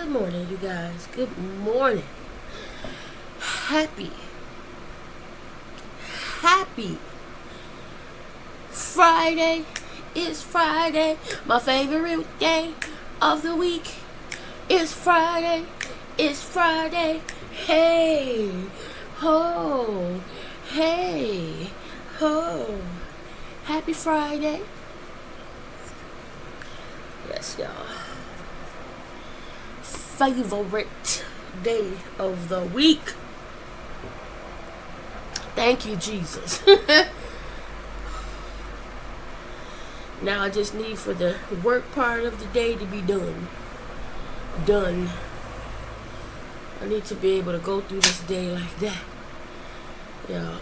Good morning, you guys. Good morning. Happy Friday. It's Friday. My favorite day of the week. It's Friday. It's Friday. Hey, ho. Hey, ho. Happy Friday. Yes, y'all. Favorite day of the week. Thank you, Jesus. Now I just need for the work part of the day to be done. I need to be able to go through this day like that. Yeah,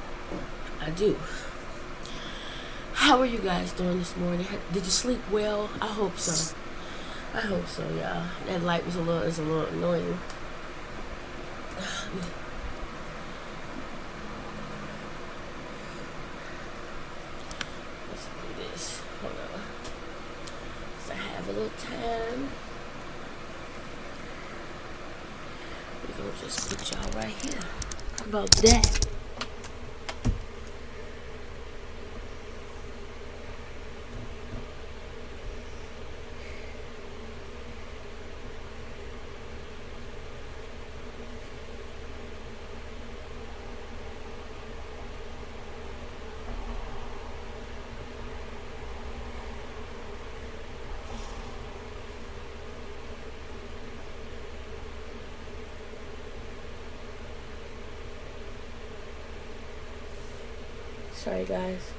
I do. How are you guys doing this morning? Did you sleep well? I hope so. Y'all. That light is a little annoying. Let's do this. Hold on. So I have a little time. We're gonna just put y'all right here. How about that? Sorry, guys.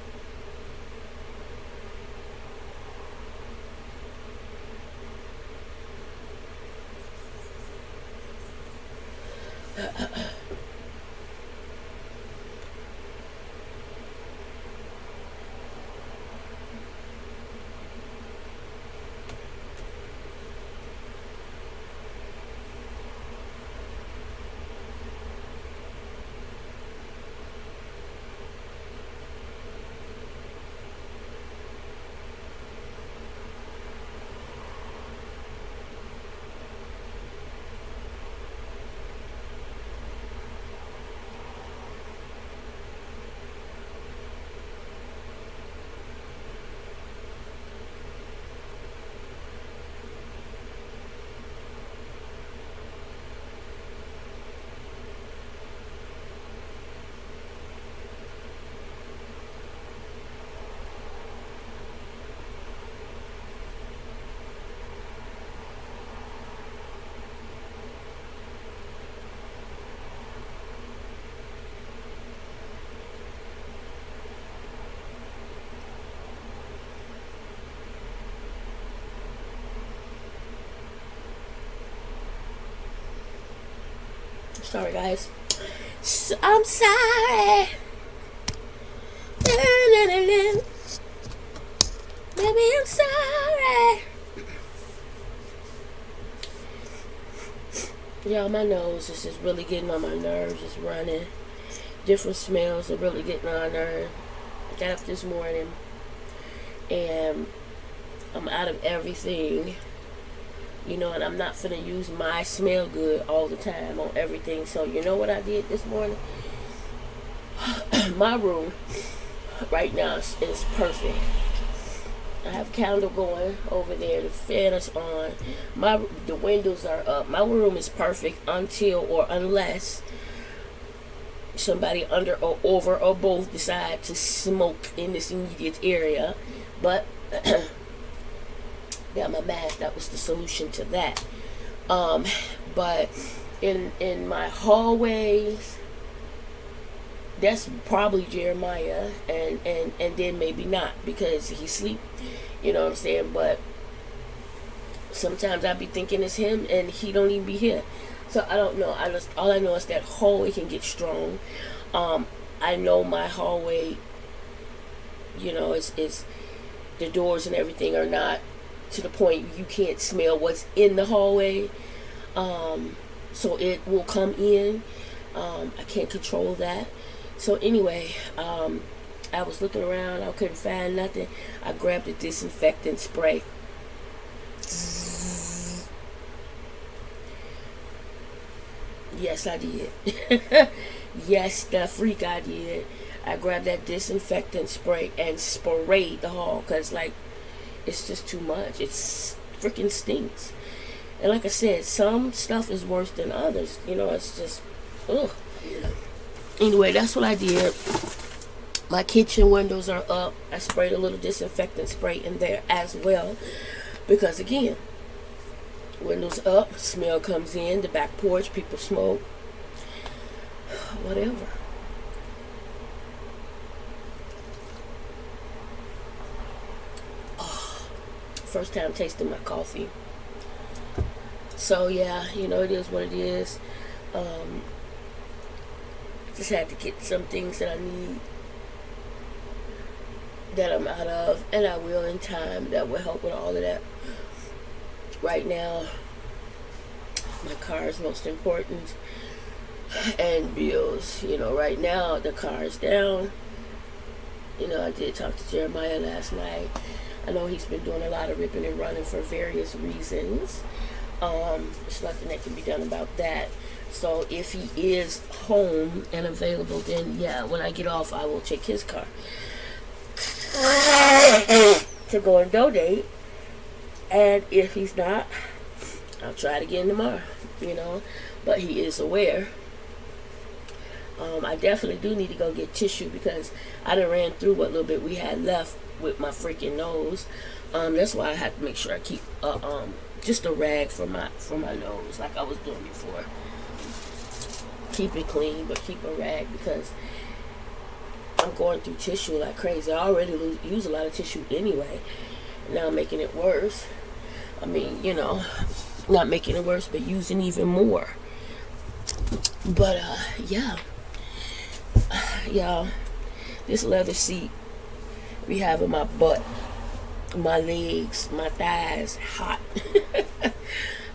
Sorry, guys. I'm sorry. Baby, I'm sorry. Y'all, my nose is just really getting on my nerves. It's running. Different smells are really getting on my nerves. I got up this morning and I'm out of everything. You know, and I'm not finna use my smell good all the time on everything. So you know what I did this morning? My room right now is perfect. I have a candle going over there. The fan is on. The windows are up. My room is perfect until or unless somebody under or over or both decide to smoke in this immediate area. But got my mask. That was the solution to that. But in my hallways, that's probably Jeremiah, and then maybe not because he sleep. You know what I'm saying? But sometimes I be thinking it's him, and he don't even be here. So I don't know. All I know is that hallway can get strong. I know my hallway. You know, it's the doors and everything are not to the point you can't smell what's in the hallway. So it will come in. I can't control that. So anyway, I was looking around. I couldn't find nothing. I grabbed a disinfectant spray. Yes, I did. Yes, the freak I did. I grabbed that disinfectant spray and sprayed the hall because, like, it's just too much. It's freaking stinks. And like I said, some stuff is worse than others. You know, it's just, ugh. Anyway, that's what I did. My kitchen windows are up. I sprayed a little disinfectant spray in there as well. Because again, windows up, smell comes in, the back porch, people smoke. Whatever. Oh, first time tasting my coffee. So yeah, you know, it is what it is. Just had to get some things that I need that I'm out of, and I will in time. That will help with all of that. Right now, my car is most important, and bills. You know, right now the car is down. You know, I did talk to Jeremiah last night. I know he's been doing a lot of ripping and running for various reasons. There's nothing that can be done about that. So if he is home and available, then yeah, when I get off, I will take his car to go and donate. And if he's not, I'll try it again tomorrow, you know. But he is aware. I definitely do need to go get tissue because I done ran through what little bit we had left with my freaking nose. That's why I have to make sure I keep just a rag for my nose like I was doing before. Keep it clean, but keep a rag because I'm going through tissue like crazy. I already use a lot of tissue anyway. Now I'm making it worse. I mean, you know, not making it worse, but using even more. But yeah, y'all, this leather seat we have in my butt, my legs, my thighs, hot.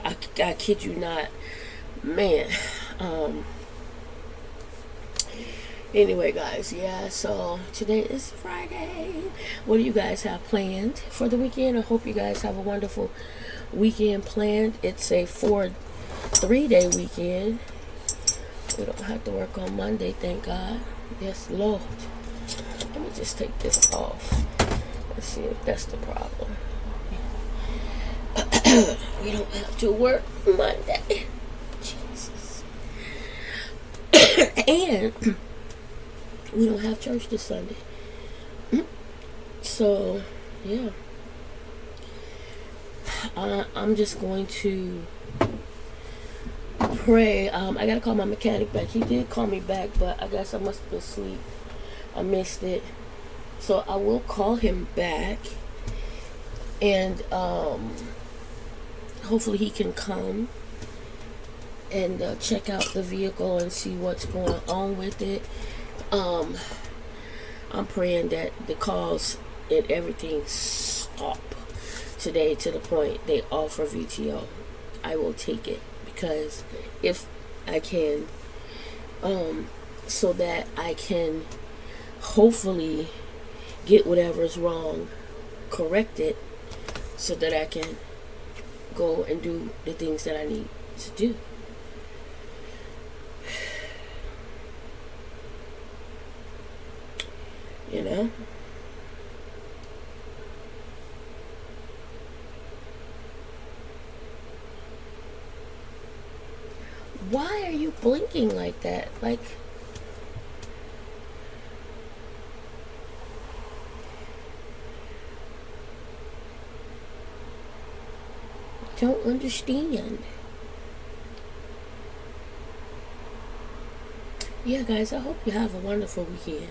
I kid you not, man. Anyway, guys, yeah, so today is Friday. What do you guys have planned for the weekend? I hope you guys have a wonderful weekend planned. It's a 3-day weekend. We don't have to work on Monday, thank God. Yes, Lord. Let me just take this off. Let's see if that's the problem. We don't have to work Monday. Jesus. And we don't have church this Sunday. So, yeah. I'm just going to pray. I gotta call my mechanic back. He did call me back, but I guess I must have been asleep. I missed it. So I will call him back. And hopefully he can come and check out the vehicle and see what's going on with it. I'm praying that the calls and everything stop today to the point they offer VTO. I will take it because if I can, so that I can hopefully get whatever's wrong corrected so that I can go and do the things that I need to do. You know? Why are you blinking like that? Like, don't understand. Yeah, guys, I hope you have a wonderful weekend.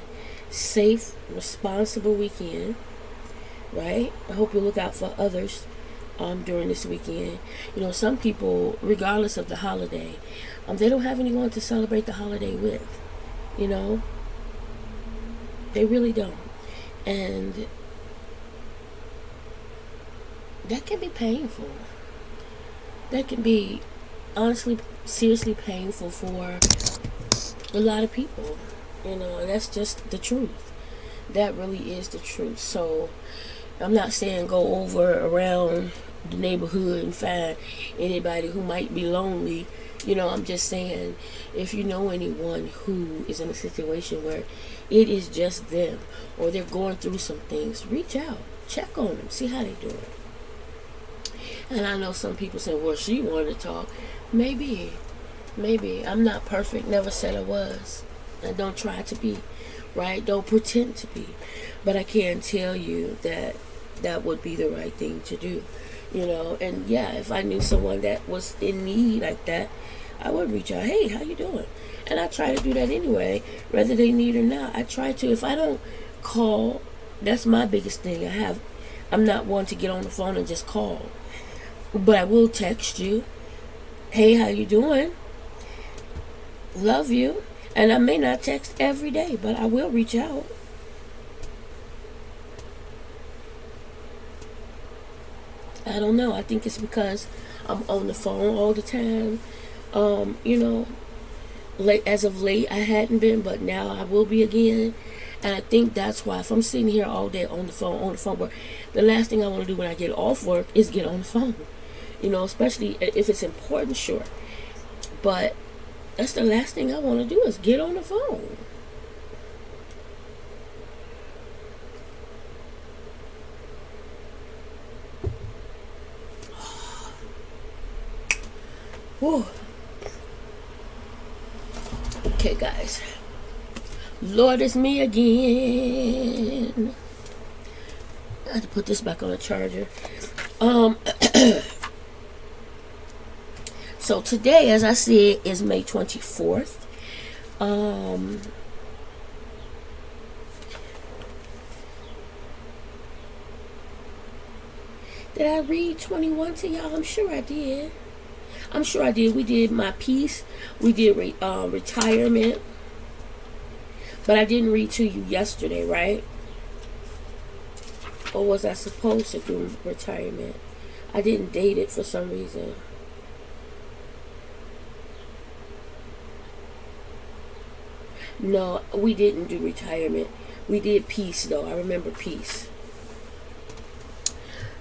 Safe, responsible weekend, right? I hope you look out for others during this weekend. You know, some people, regardless of the holiday, they don't have anyone to celebrate the holiday with. You know, they really don't, and that can be painful. That can be honestly, seriously painful for a lot of people. You know, and that's just the truth. That really is the truth. So I'm not saying go over around the neighborhood and find anybody who might be lonely. I'm just saying, if you know anyone who is in a situation where it is just them, or they're going through some things, reach out, check on them, see how they do it. And I know some people say, well, she wanted to talk. Maybe. I'm not perfect, never said I was. I don't try to be, right? Don't pretend to be. But I can tell you that that would be the right thing to do. And yeah, if I knew someone that was in need like that, I would reach out. Hey, how you doing? And I try to do that anyway, whether they need or not. I try to. If I don't call, that's my biggest thing. I'm not one to get on the phone and just call, but I will text you. Hey, how you doing? Love you. And I may not text every day, but I will reach out. I don't know. I think it's because I'm on the phone all the time. As of late, I hadn't been, but now I will be again. And I think that's why, if I'm sitting here all day on the phone, but the last thing I want to do when I get off work is get on the phone. Especially if it's important, sure. But that's the last thing I want to do is get on the phone. Whew. Okay, guys. Lord, it's me again. I had to put this back on the charger. So today, as I said, is May 24th. Did I read 21 to y'all? I'm sure I did. We did my piece. We did retirement. But I didn't read to you yesterday, right? Or was I supposed to do retirement? I didn't date it for some reason. No, we didn't do retirement. We did peace, though. I remember peace.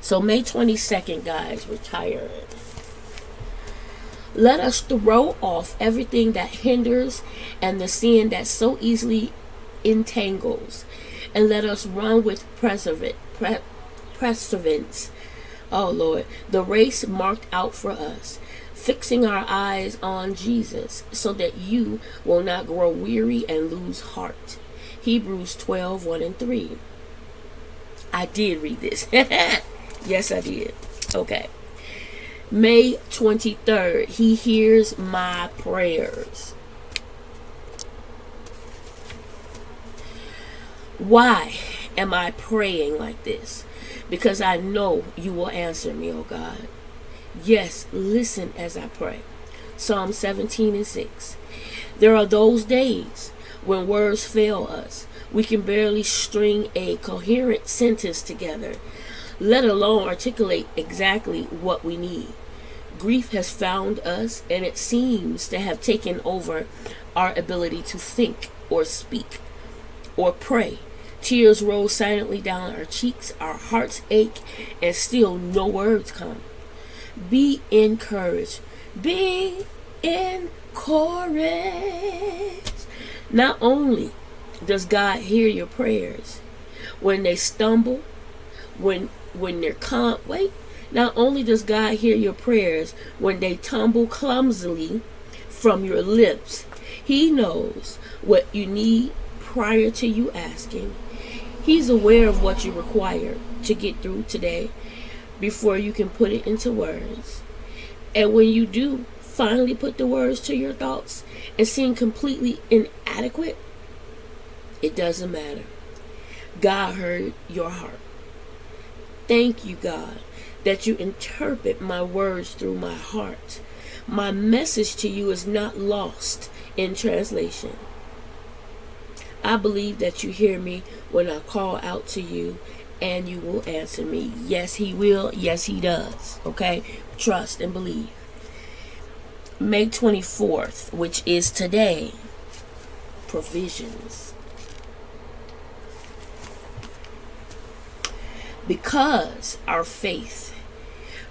So May 22nd, guys, retirement. Let us throw off everything that hinders and the sin that so easily entangles, and let us run with perseverance. Oh Lord, the race marked out for us, fixing our eyes on Jesus, so that you will not grow weary and lose heart. Hebrews 12:1-3. I did read this. Yes, I did. Okay. May 23rd, He hears my prayers. Why am I praying like this? Because I know you will answer me, oh God. Yes, listen as I pray. Psalm 17:6. There are those days when words fail us. We can barely string a coherent sentence together, let alone articulate exactly what we need. Grief has found us, and it seems to have taken over our ability to think or speak or pray. Tears roll silently down our cheeks, our hearts ache, and still no words come. Be encouraged. Be encouraged. Not only does God hear your prayers when they stumble, when they're not only does God hear your prayers when they tumble clumsily from your lips, He knows what you need prior to you asking. He's aware of what you require to get through today before you can put it into words. And when you do finally put the words to your thoughts and seem completely inadequate, it doesn't matter. God heard your heart. Thank you, God, that you interpret my words through my heart. My message to you is not lost in translation. I believe that you hear me when I call out to you, and you will answer me. Yes, He will. Yes, He does. Okay? Trust and believe. May 24th, which is today, provisions. Because our faith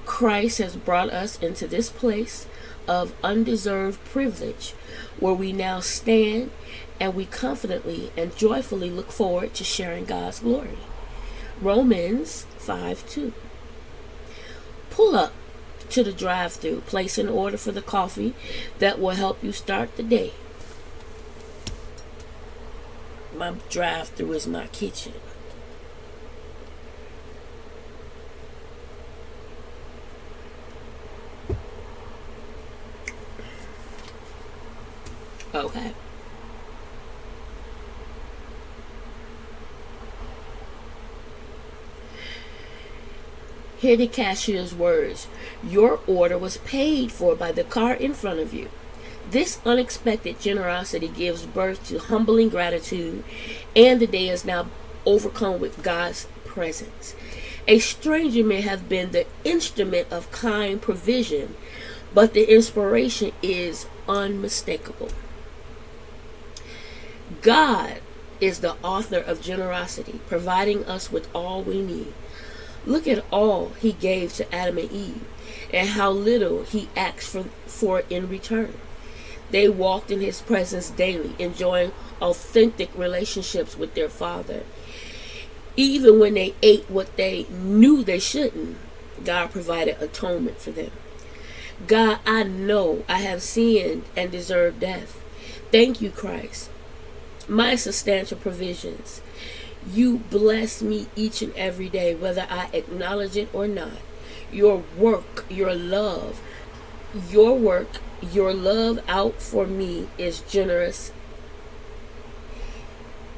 Christ has brought us into this place of undeserved privilege where we now stand, and we confidently and joyfully look forward to sharing God's glory. Romans 5:2. Pull up to the drive-thru, place an order for the coffee that will help you start the day. My drive-thru is my kitchen. Okay. Hear the cashier's words. Your order was paid for by the car in front of you. This unexpected generosity gives birth to humbling gratitude, and the day is now overcome with God's presence. A stranger may have been the instrument of kind provision, but the inspiration is unmistakable. God is the author of generosity, providing us with all we need. Look at all he gave to Adam and Eve, and how little he asked for in return. They walked in his presence daily, enjoying authentic relationships with their Father. Even when they ate what they knew they shouldn't, God provided atonement for them. God, I know I have sinned and deserved death. Thank you, Christ. My substantial provisions. You bless me each and every day, whether I acknowledge it or not. Your work, your love, your love out for me is generous.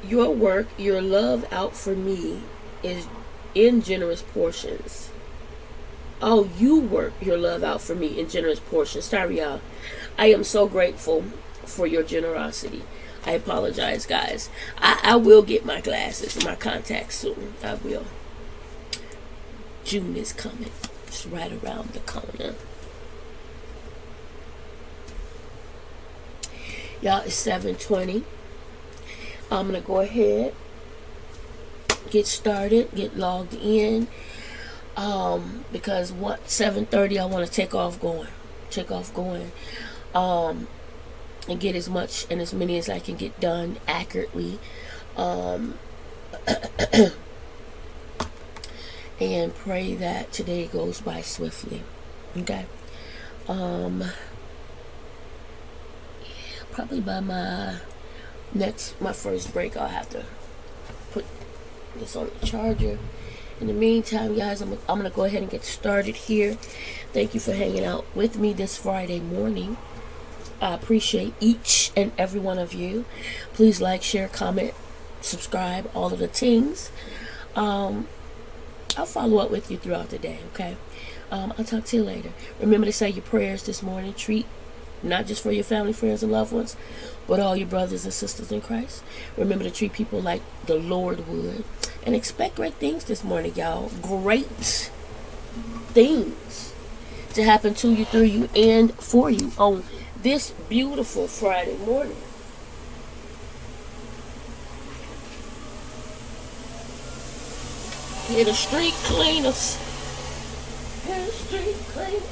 Your work, your love out for me is in generous portions. Oh, you work your love out for me in generous portions. Sorry, y'all. I am so grateful for your generosity. I apologize, guys. I will get my glasses and my contacts soon. I will. June is coming. It's right around the corner. Y'all, it's 7:20. I'm going to go ahead, get started, get logged in. Because 7:30 I want to take off going. And get as much and as many as I can get done accurately. And pray that today goes by swiftly. Okay. Probably by my first break I'll have to put this on the charger. In the meantime, guys, I'm going to go ahead and get started here. Thank you for hanging out with me this Friday morning. I appreciate each and every one of you. Please like, share, comment, subscribe, all of the things. I'll follow up with you throughout the day, okay? I'll talk to you later. Remember to say your prayers this morning. Treat not just for your family, friends, and loved ones, but all your brothers and sisters in Christ. Remember to treat people like the Lord would. And expect great things this morning, y'all. Great things to happen to you, through you, and for you on this beautiful Friday morning. Hear the street cleaners. Hear the street cleaners.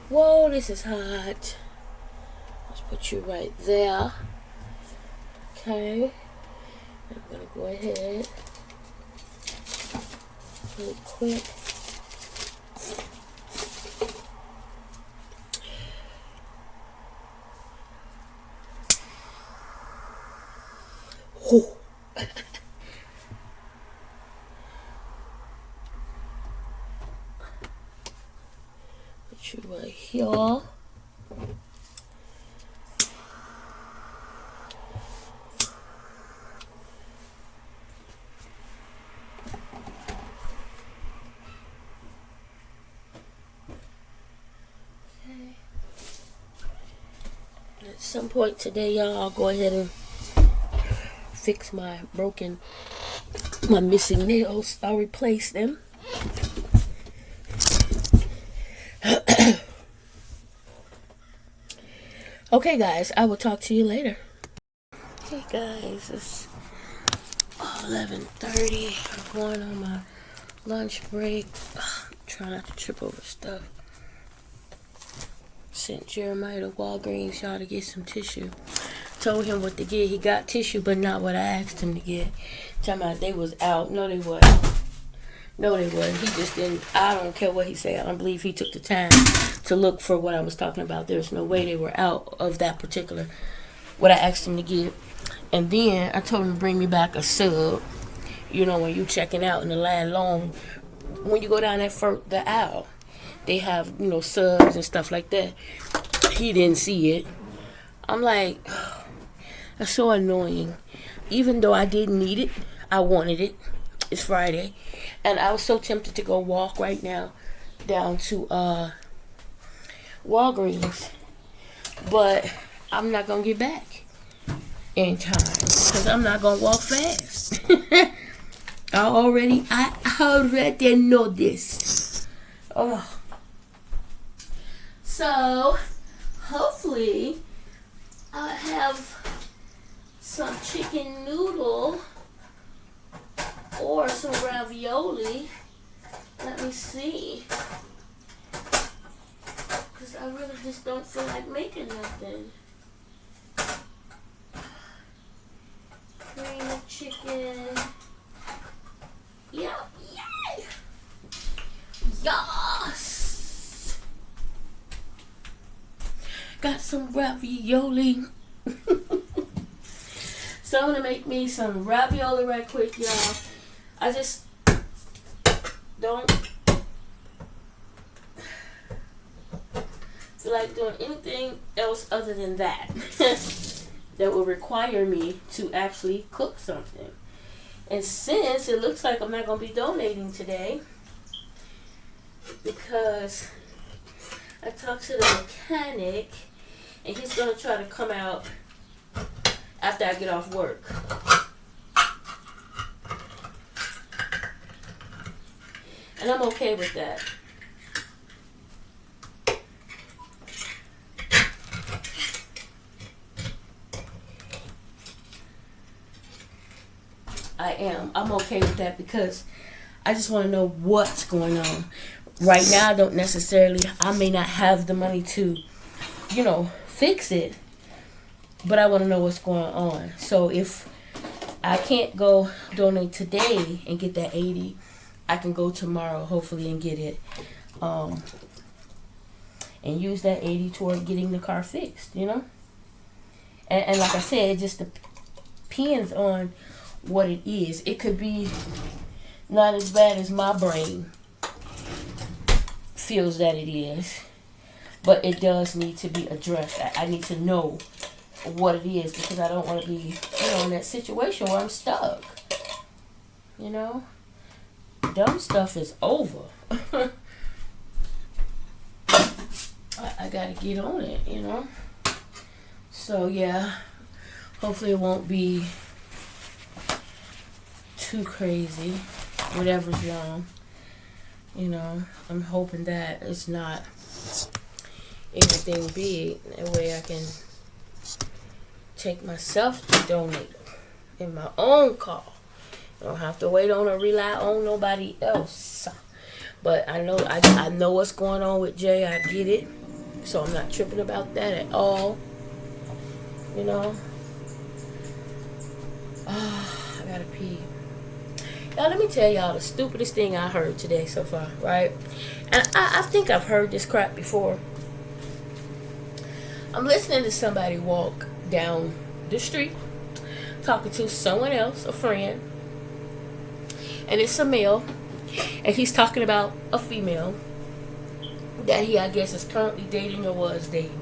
Whoa, this is hot. Let's put you right there. Okay. I'm going to go ahead really quick. Oh. Put you right here. some point today, y'all, I'll go ahead and fix my missing nails. I'll replace them. Okay, guys, I will talk to you later. Hey, guys, it's 11:30. I'm going on my lunch break. Try not to trip over stuff. Sent Jeremiah to Walgreens, y'all, to get some tissue. Told him what to get. He got tissue, but not what I asked him to get. Talking about they was out. No, they wasn't. He just didn't. I don't care what he said. I don't believe he took the time to look for what I was talking about. There's no way they were out of that particular, what I asked him to get. And then I told him to bring me back a sub. You know, when you checking out in the line long, when you go down the aisle, they have, subs and stuff like that. He didn't see it. I'm like, that's so annoying. Even though I didn't need it, I wanted it. It's Friday. And I was so tempted to go walk right now down to Walgreens. But I'm not going to get back in time because I'm not going to walk fast. I already know this. Oh. So, hopefully, I'll have some chicken noodle or some ravioli. Let me see. Because I really just don't feel like making nothing. Cream of chicken. Yeah, yay! Yes! Got some ravioli. So I'm gonna make me some ravioli right quick, y'all. I just don't feel like doing anything else other than that. That will require me to actually cook something. And since it looks like I'm not going to be donating today, because I talked to the mechanic and he's going to try to come out after I get off work. And I'm okay with that. I am. I'm okay with that because I just want to know what's going on. Right now, I may not have the money to, fix it, but I want to know what's going on. So if I can't go donate today and get that 80, I can go tomorrow, hopefully, and get it, and use that 80 toward getting the car fixed, And like I said, it just depends on what it is. It could be not as bad as my brain feels that it is, but it does need to be addressed. I need to know what it is because I don't want to be, in that situation where I'm stuck. Dumb stuff is over. I gotta get on it, So yeah, hopefully it won't be too crazy. Whatever's wrong, I'm hoping that it's not anything big. That way I can take myself to donate in my own car. I don't have to wait on or rely on nobody else. But I know what's going on with Jay. I get it. So I'm not tripping about that at all. I gotta pee. Y'all, let me tell y'all the stupidest thing I heard today so far, right? And I think I've heard this crap before. I'm listening to somebody walk down the street, talking to someone else, a friend, and it's a male, and he's talking about a female that he, I guess, is currently dating or was dating.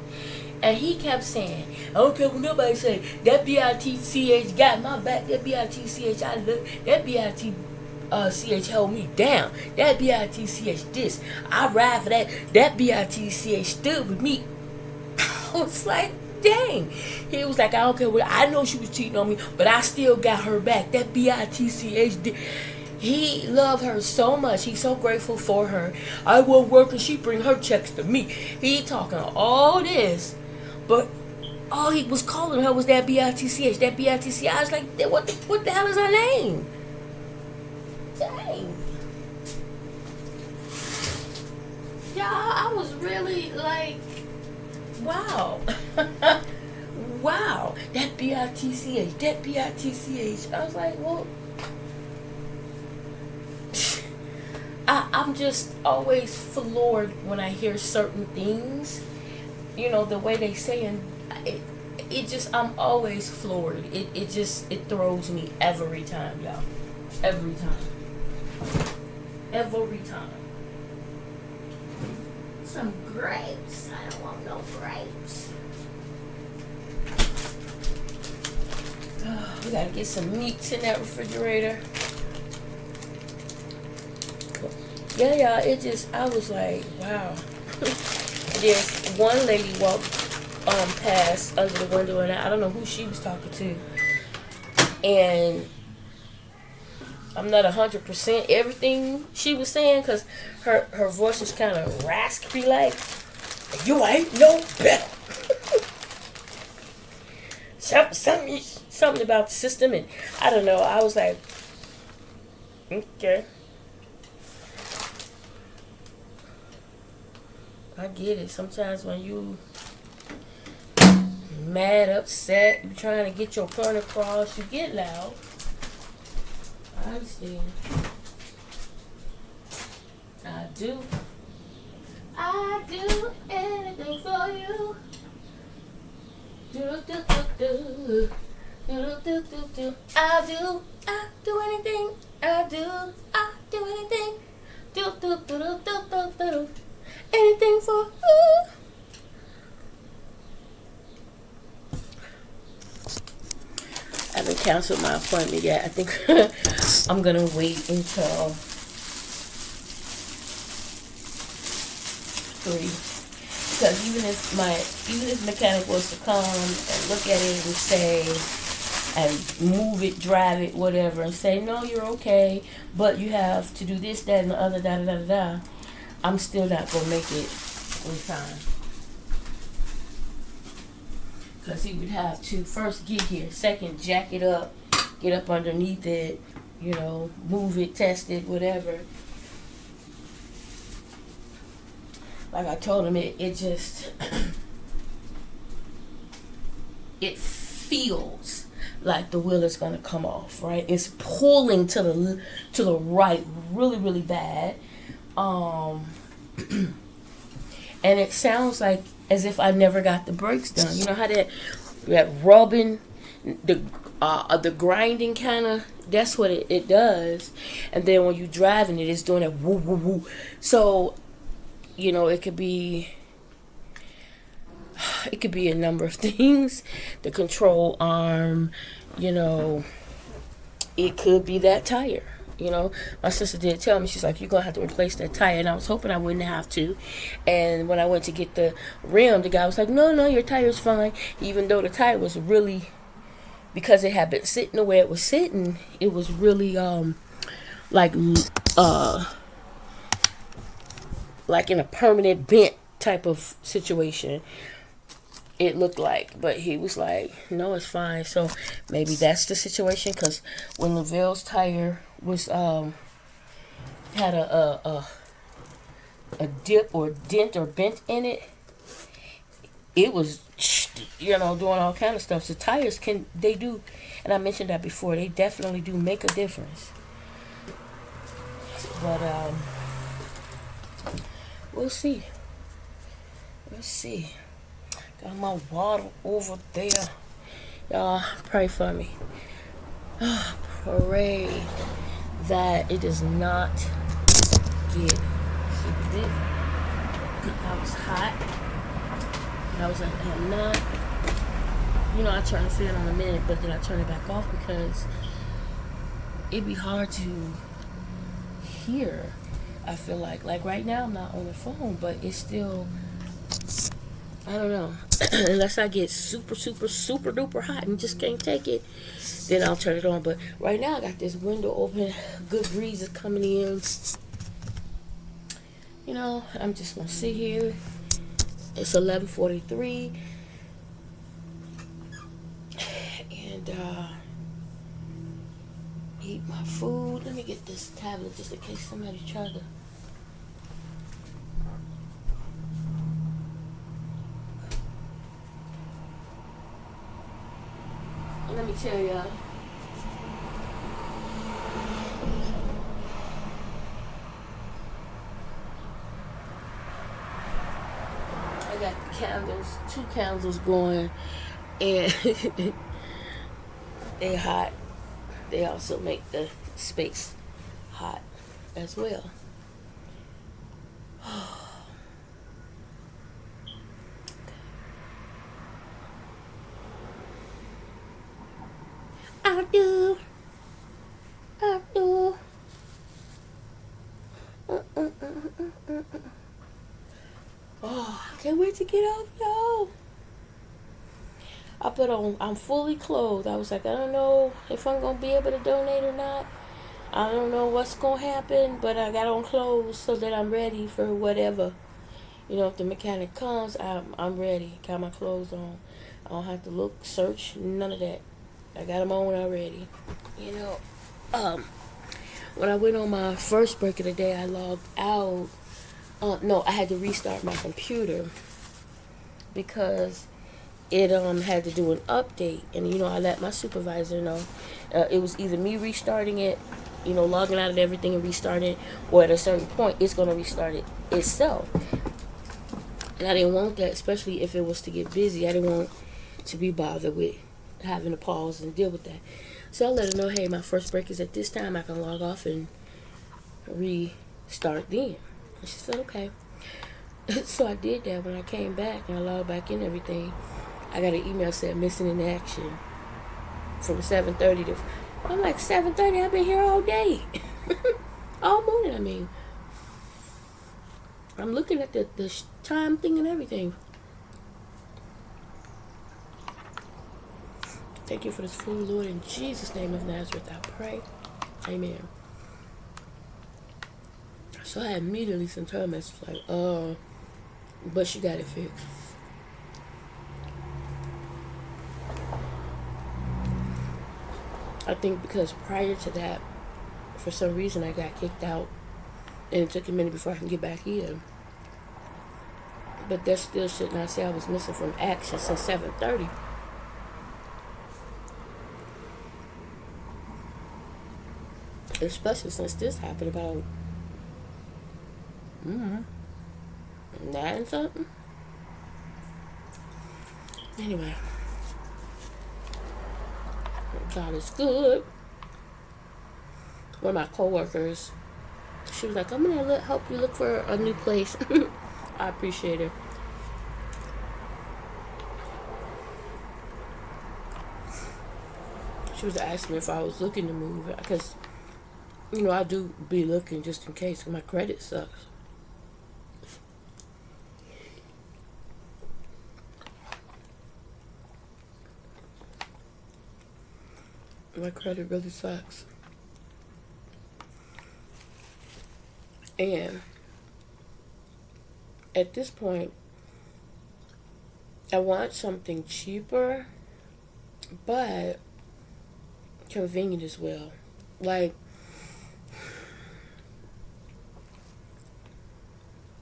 And he kept saying, I don't care what nobody say, that B-I-T-C-H got my back, that B-I-T-C-H, that B-I-T-C-H held me down, that B-I-T-C-H this, I ride for that B-I-T-C-H stood with me. I was like, dang. He was like, I don't care what, I know she was cheating on me, but I still got her back. That bitch. He loved her so much. He's so grateful for her. I won't work and she bring her checks to me. He talking all this, but all he was calling her was that bitch. That bitch. I was like, what the hell is her name? Dang. Y'all, I was really like, wow. Wow. That bitch. That bitch. I was like, well, I'm just always floored when I hear certain things. You know, the way they say, and it just, I'm always floored. It throws me every time, y'all. Every time. Every time. Some grapes. I don't want no grapes. We gotta get some meats in that refrigerator. Yeah, it just, I was like, wow. There's one lady walked past under the window, and I don't know who she was talking to. And I'm not 100% everything she was saying, because her voice was kind of raspy, like, you ain't no better. Something about the system, and I don't know. I was like, okay. I get it. Sometimes when you mad, upset, you trying to get your point across, you get loud. I understand. I do. I do anything for you. Do do do do. Do do do do. I do anything. I do anything. Do do do do do do do. Anything for you. I haven't canceled my appointment yet. I think I'm gonna wait until 3. Because even if mechanic was to come and look at it and say, and move it, drive it, whatever, and say, no, you're okay, but you have to do this, that, and the other, da da da da da, I'm still not gonna make it in time. Because he would have to first get here, second jack it up, get up underneath it, you know, move it, test it, whatever. Like I told him, it just, it feels like the wheel is gonna come off, right? It's pulling to the right, really, really bad. And it sounds like as if I never got the brakes done. You know how that rubbing, the grinding kind of, that's what it does. And then when you're driving it, it's doing that woo woo woo. So, you know, it could be a number of things. The control arm, you know, it could be that tire. You know, my sister did tell me, she's like, you're going to have to replace that tire. And I was hoping I wouldn't have to. And when I went to get the rim, the guy was like, no, your tire's fine. Even though the tire was really, because it had been sitting the way it was sitting, it was really like in a permanent bent type of situation. It looked like, but he was like, no, it's fine. So maybe that's the situation, because when Lavelle's tire was had a dip or dent or bent in it, it was, you know, doing all kind of stuff. So tires they do, and I mentioned that before, they definitely do make a difference. But we'll see. Got my water over there. Y'all pray for me. Pray that it does not get bit. I was hot. I was like, I'm not. You know, I turn the fan on a minute, but then I turn it back off because it'd be hard to hear. I feel like right now I'm not on the phone, but it's still I don't know. Unless I get super, super, super duper hot and just can't take it, then I'll turn it on. But right now I got this window open, good breeze is coming in. You know, I'm just gonna sit here. It's 11:43, and eat my food. Let me get this tablet just in case somebody tries to. Let me tell y'all. I got the candles, 2 candles going, and they hot. They also make the space hot as well. I do. I do. Oh, I can't wait to get off, y'all. I put on, I'm fully clothed. I was like, I don't know if I'm going to be able to donate or not. I don't know what's going to happen, but I got on clothes so that I'm ready for whatever. You know, if the mechanic comes, I'm ready. Got my clothes on. I don't have to look, search, none of that. I got them on already. You know, when I went on my first break of the day, I logged out. No, I had to restart my computer because it had to do an update, and you know, I let my supervisor know. It was either me restarting it, you know, logging out of everything and restarting it, or at a certain point it's going to restart it itself. And I didn't want that, especially if it was to get busy. I didn't want to be bothered with having to pause and deal with that. So I let her know, hey, my first break is at this time. I can log off and restart then. And she said, okay. So I did that. When I came back and I logged back in everything, I got an email said missing in action from 7:30 to. I'm like, 7:30? I've been here all day. All morning, I mean. I'm looking at the time thing and everything. Thank you for this food, Lord. In Jesus' name of Nazareth, I pray. Amen. So I immediately sent her a message like, but she got it fixed. I think because prior to that, for some reason I got kicked out, and it took a minute before I can get back in. But that still should not say I was missing from action since 7:30. Especially since this happened about 9 something. Anyway, God is good. One of my coworkers, she was like, I'm gonna help you look for a new place. I appreciate it. She was asking me if I was looking to move, because you know, I do be looking just in case, because my credit sucks. My credit really sucks. And at this point, I want something cheaper, but convenient as well. Like,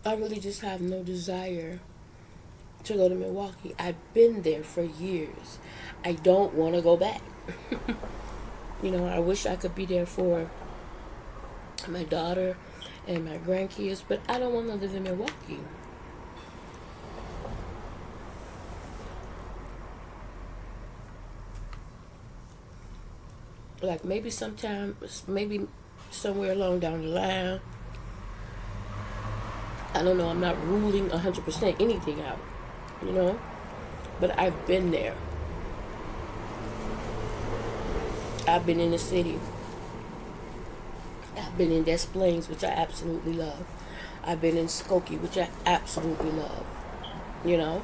I really just have no desire to go to Milwaukee. I've been there for years. I don't want to go back. You know, I wish I could be there for my daughter and my grandkids, but I don't want to live in Milwaukee. Like maybe sometime, maybe somewhere along down the line. I don't know, I'm not ruling 100% anything out, you know, but I've been there. I've been in the city. I've been in Des Plaines, which I absolutely love. I've been in Skokie, which I absolutely love, you know.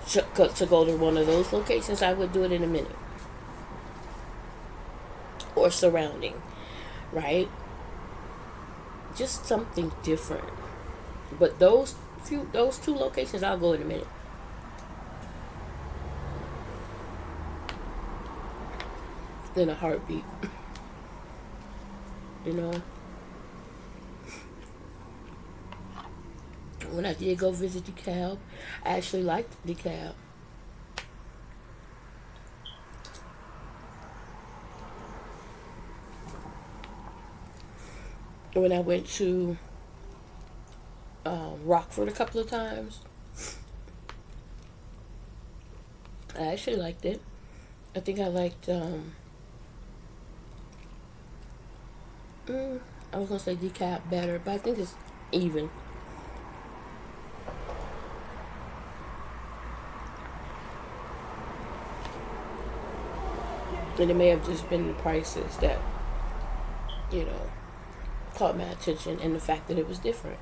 to go to one of those locations, I would do it in a minute. Or surrounding, right? Just something different. But those two locations, I'll go in a minute. In a heartbeat. You know. When I did go visit DeKalb, I actually liked DeKalb. When I went to Rockford a couple of times, I actually liked it. I think I liked, I was going to say DeKalb better, but I think it's even. And it may have just been the prices that, you know, caught my attention, and the fact that it was different.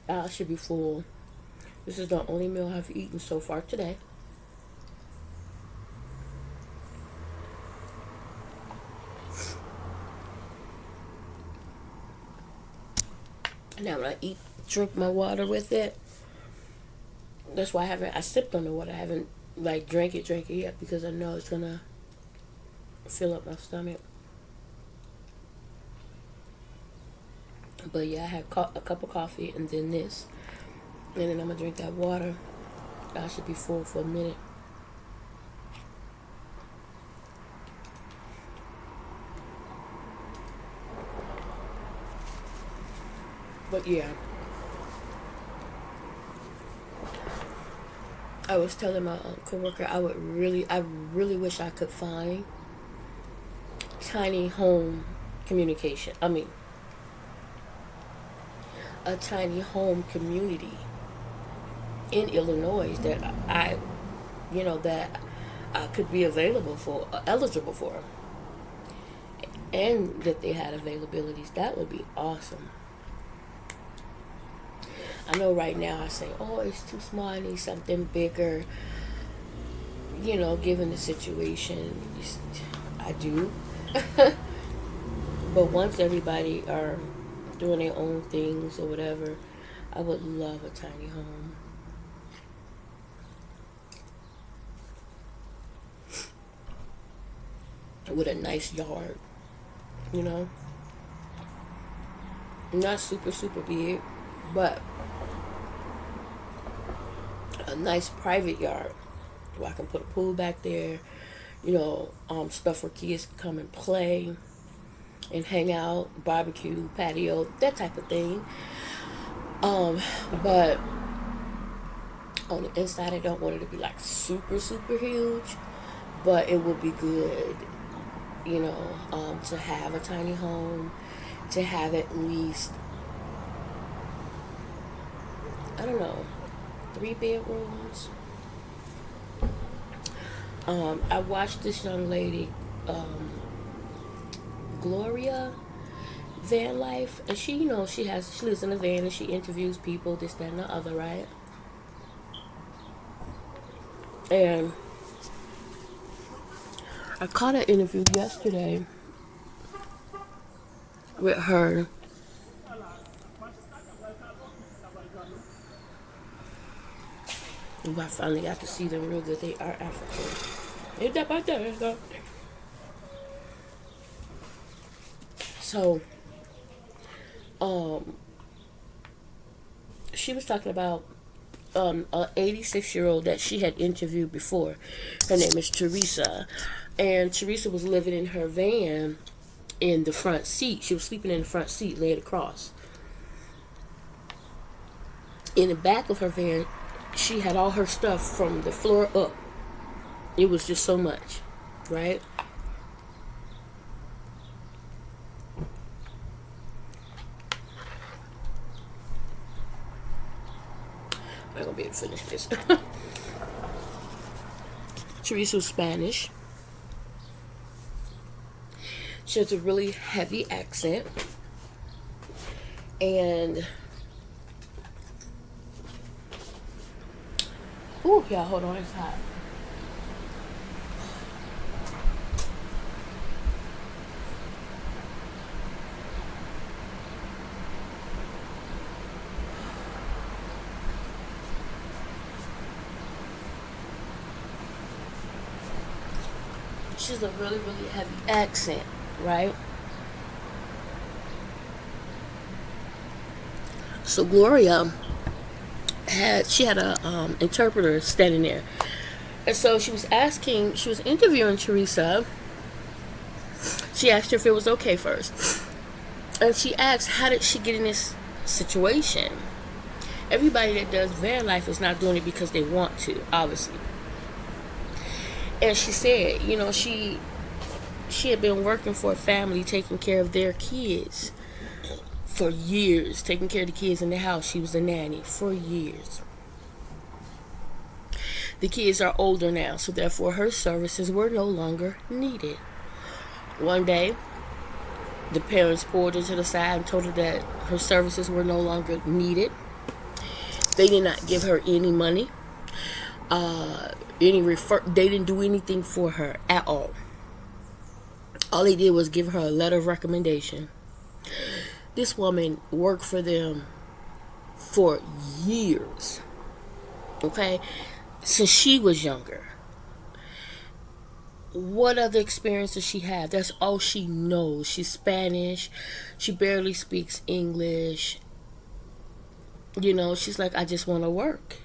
I should be full. This is the only meal I've eaten so far today. Now when I drink my water with it. That's why I sipped on the water. I haven't like drank it yet because I know it's gonna fill up my stomach. But yeah, I had a cup of coffee and then this. And then I'm gonna drink that water. I should be full for a minute. But yeah. I was telling my coworker I really wish I could find tiny home communication. A tiny home community in Illinois that that I could be eligible for, and that they had availabilities. That would be awesome. I know right now I say, oh, it's too small, I need something bigger. Given the situation, I do. But once everybody are doing their own things or whatever, I would love a tiny home. With a nice yard, Not super, super big, but a nice private yard where I can put a pool back there, stuff for kids to come and play and hang out, barbecue, patio, that type of thing. But on the inside, I don't want it to be like super, super huge, but it would be good, to have a tiny home, to have at least, I don't know, 3 bedrooms. I watched this young lady, Gloria Van Life, and she lives in a van and she interviews people, this, that, and the other, right? And I caught an interview yesterday with her. I finally got to see them real good. They are African. Ain't that about that? So, she was talking about an 86-year-old that she had interviewed before. Her name is Teresa. And Teresa was living in her van in the front seat. She was sleeping in the front seat, laid across. In the back of her van, she had all her stuff from the floor up. It was just so much, right? I'm not gonna be able to finish this. Teresa was Spanish. She has a really heavy accent. And ooh, y'all, hold on, it's hot. She's a really, really heavy accent, right? So Gloria had a interpreter standing there, and so she was interviewing Teresa. She asked her if it was okay first, and she asked, how did she get in this situation? Everybody that does van life is not doing it because they want to, obviously. And she said, she had been working for a family, taking care of their kids for years, taking care of the kids in the house. She was a nanny for years. The kids are older now, so therefore her services were no longer needed. One day, the parents pulled her to the side and told her that her services were no longer needed. They did not give her any money. They didn't do anything for her at all. All they did was give her a letter of recommendation. This woman worked for them for years, okay, since she was younger. What other experience does she have? That's all she knows. She's Spanish. She barely speaks English. She's like, I just want to work.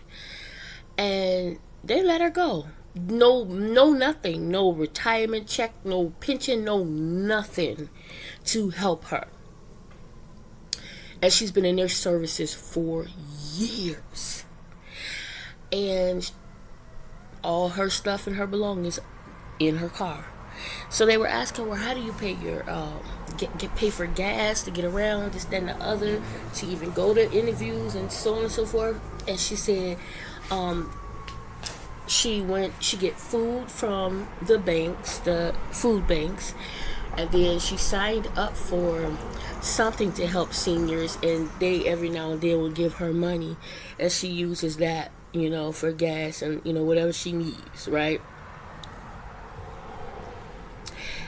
And they let her go. No, nothing. No retirement check, no pension, no nothing to help her. And she's been in their services for years. And all her stuff and her belongings in her car. So they were asking, well, how do you pay your pay for gas to get around, this, that, and the other, to even go to interviews and so on and so forth? And she said, she get food from the banks, the food banks, and then she signed up for something to help seniors, and they every now and then will give her money, and she uses that, for gas and, whatever she needs, right?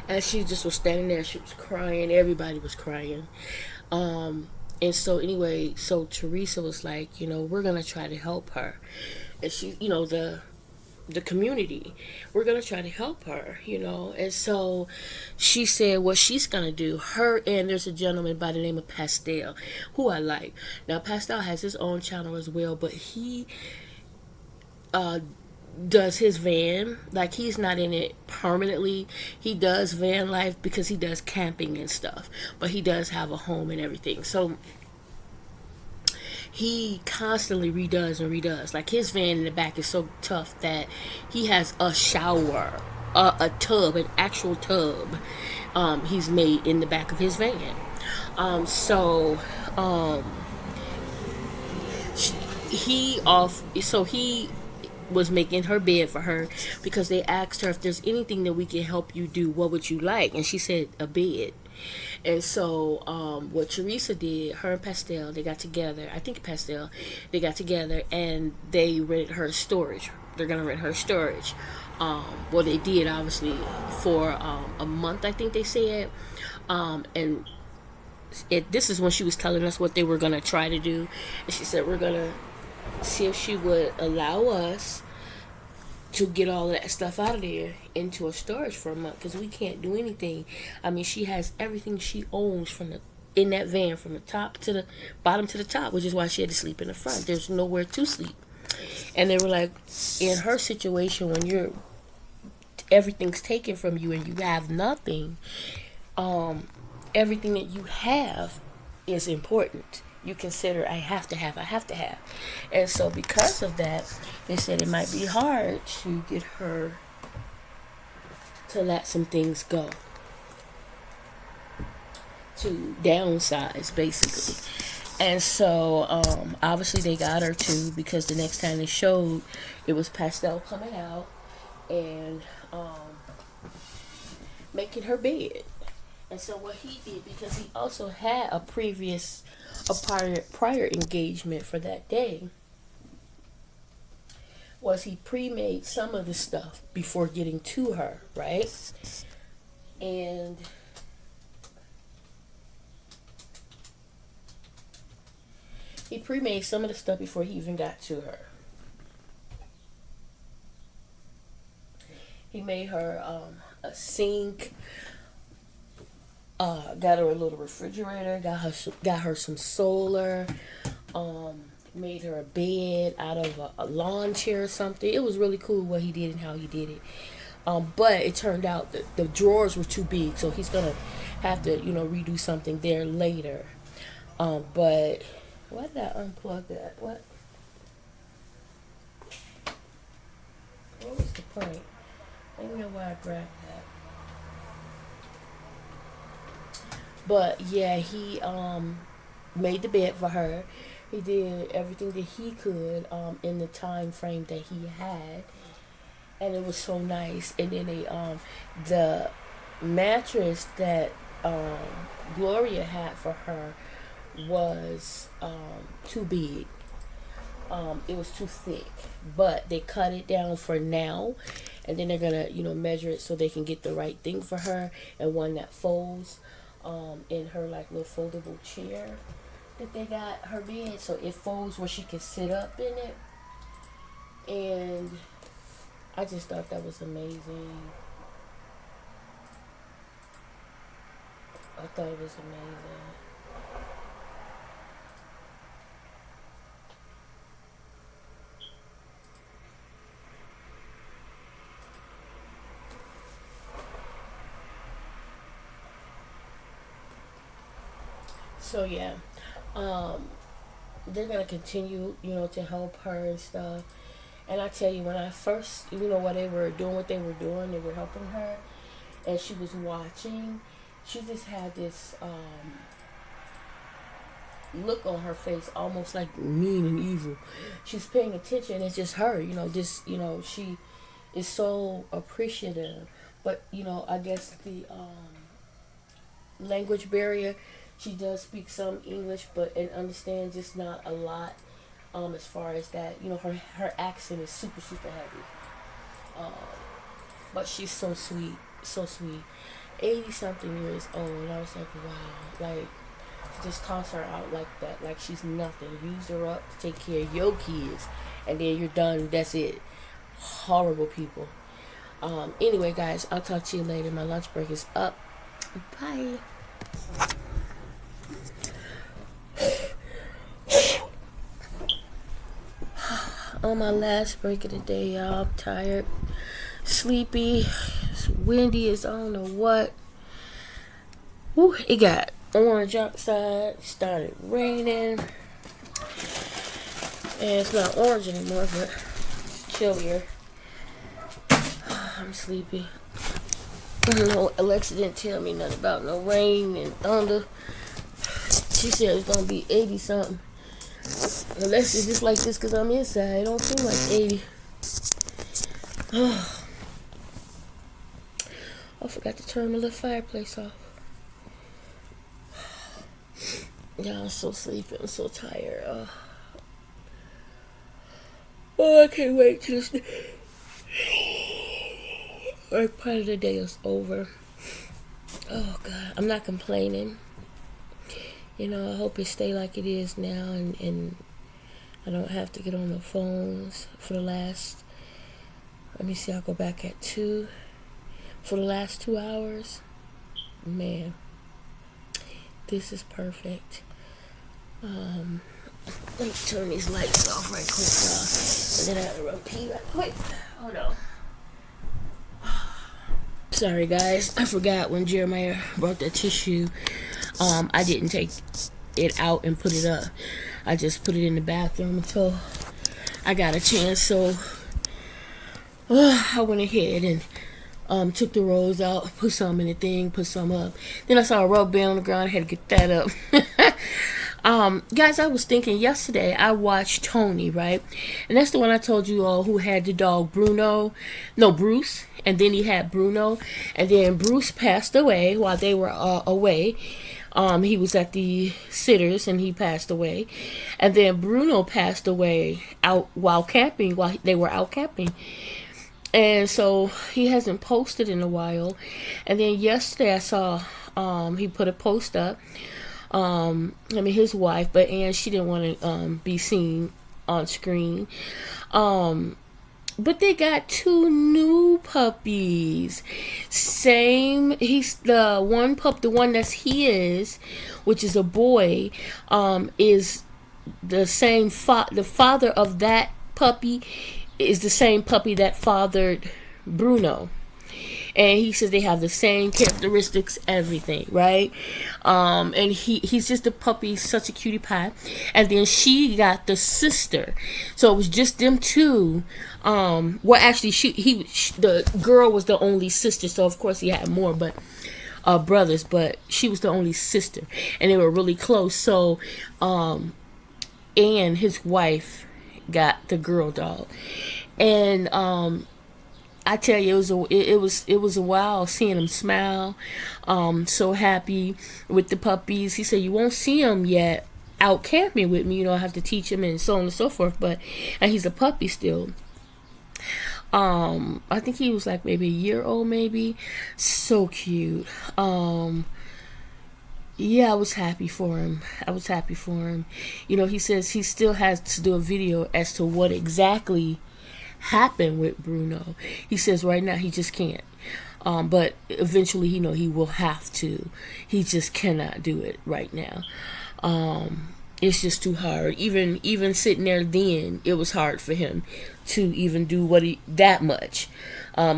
And she just was standing there. She was crying. Everybody was crying. And so anyway, so Teresa was like, we're going to try to help her. And she, the community, we're going to try to help her, And so she said what she's going to do. Her and there's a gentleman by the name of Pastel, who I like. Now, Pastel has his own channel as well, but he does his van, like he's not in it permanently. He does van life because he does camping and stuff, but he does have a home and everything. So he constantly redoes. Like his van in the back is so tough that he has a shower, a tub, an actual tub, he's made in the back of his van. He was making her bed for her because they asked her, if there's anything that we can help you do, what would you like? And she said a bed. And so what Teresa did, her and Pastel, they got together. I think Pastel, they got together and they rented her storage. They're gonna rent her storage. Well, they did obviously for a month, I think they said. And this is when she was telling us what they were gonna try to do. And she said, we're gonna see if she would allow us to get all of that stuff out of there into a storage for a month, because we can't do anything. I mean, she has everything she owns in that van, from the top to the bottom to the top, which is why she had to sleep in the front. There's nowhere to sleep. And they were like, in her situation, when everything's taken from you and you have nothing, everything that you have is important. You consider, I have to have. And so because of that, they said it might be hard to get her to let some things go, to downsize, basically. And so obviously they got her to, because the next time they showed, it was Pastel coming out and making her bed. And so what he did, because he also had a prior engagement for that day, was he pre-made some of the stuff before getting to her, right? And he pre-made some of the stuff before he even got to her. He made her a sink, got her a little refrigerator, got her some solar, made her a bed out of a lawn chair or something. It was really cool what he did and how he did it. But it turned out that the drawers were too big, so he's gonna have to, redo something there later. But why did I unplug that? What was the point? I don't know why I grabbed that. But yeah, he made the bed for her. He did everything that he could in the time frame that he had, and it was so nice. And then the mattress that Gloria had for her was too big. It was too thick, but they cut it down for now, and then they're gonna measure it so they can get the right thing for her, and one that folds in her like little foldable chair that they got her bed, so it folds where she can sit up in it. And I just thought that was amazing. I thought it was amazing. So yeah, they're gonna continue, to help her and stuff. And I tell you, when I first, what they were doing, they were helping her, and she was watching. She just had this look on her face, almost like mean and evil. She's paying attention. It's just her, she is so appreciative. But I guess the language barrier. She does speak some English, but and understands just not a lot. As far as that, her accent is super super heavy. Um, but she's so sweet, so sweet. 80 something years old, and I was like, wow, like just toss her out like that, like she's nothing. Use her up to take care of your kids, and then you're done. That's it. Horrible people. Anyway, guys, I'll talk to you later. My lunch break is up. Bye. On my last break of the day, y'all. I'm tired, sleepy. It's windy as I don't know what. Woo, it got orange outside. Started raining, and it's not orange anymore, but it's chillier. I'm sleepy. No, Alexa didn't tell me nothing about no rain and thunder. She said it's gonna be 80 something. Unless it's just like this because I'm inside. It don't seem like 80. I forgot to turn my little fireplace off. Yeah, I'm so sleepy. I'm so tired. I can't wait till this part of the day is over. Oh, God. I'm not complaining. I hope it stay like it is now, and I don't have to get on the phones for the last, let me see, I'll go back at 2. For the last 2 hours, man, this is perfect. Let me turn these lights off right quick, y'all, and then I have to run pee right quick. Hold on. Sorry, guys, I forgot when Jeremiah brought that tissue. I didn't take it out and put it up. I just put it in the bathroom until I got a chance. So I went ahead and took the rolls out, put some in the thing, put some up. Then I saw a rubber band on the ground. I had to get that up. Guys, I was thinking yesterday. I watched Tony, right, and that's the one I told you all who had the dog Bruno, no Bruce, and then he had Bruno, and then Bruce passed away while they were away. He was at the sitters and he passed away, and then Bruno passed away out while camping while they were out camping. And so he hasn't posted in a while. And then yesterday I saw he put a post up. I mean his wife, but and she didn't want to be seen on screen. But they got two new puppies. Same, he's the one pup, the one that's his, which is a boy, is the same the father of that puppy is the same puppy that fathered Bruno. And he says they have the same characteristics, everything, right? And he's just a puppy, such a cutie pie. And then she got the sister, so it was just them two. Well, actually, the girl was the only sister, so of course he had more, but brothers, but she was the only sister, and they were really close. So, and his wife got the girl dog, and I tell you, it was a while seeing him smile, so happy with the puppies. He said you won't see him yet out camping with me. You know, I have to teach him and so on and so forth. And he's a puppy still. I think he was like maybe a year old, maybe. So cute. Yeah, I was happy for him. You know, he says he still has to do a video as to what exactly happen with Bruno. He says right now he just can't, but eventually he will have to. He just cannot do it right now. It's just too hard. Even sitting there then, it was hard for him to even do that much.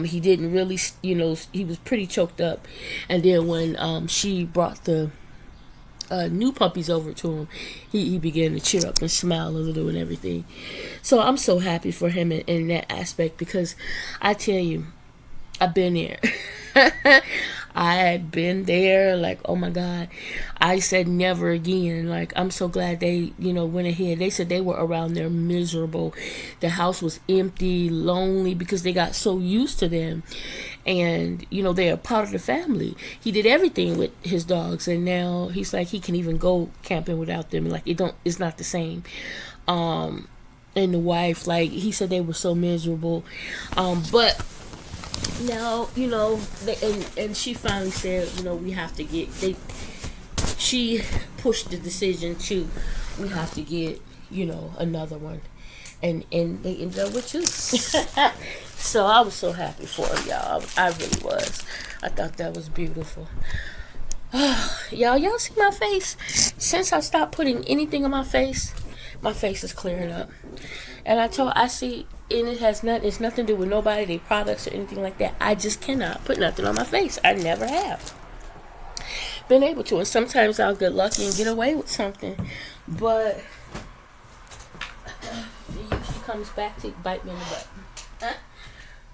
He didn't really, he was pretty choked up. And then when she brought the new puppies over to him, he began to cheer up and smile a little and everything. So I'm so happy for him in that aspect, because I tell you, I've been there. I've been there, like, oh my God. I said never again. Like, I'm so glad they, went ahead. They said they were around there miserable. The house was empty, lonely, because they got so used to them. And, they are part of the family. He did everything with his dogs, and now he's like, he can even go camping without them. Like, it's not the same. And the wife, like, he said they were so miserable. But now, and she finally said, we have to she pushed the decision to, we have to get, another one. And they ended up with two. So I was so happy for him, y'all. I really was. I thought that was beautiful. Y'all see my face? Since I stopped putting anything on my face is clearing up. And I see, and it's nothing to do with nobody, their products or anything like that. I just cannot put nothing on my face. I never have been able to. And sometimes I'll get lucky and get away with something, but it usually comes back to bite me in the butt.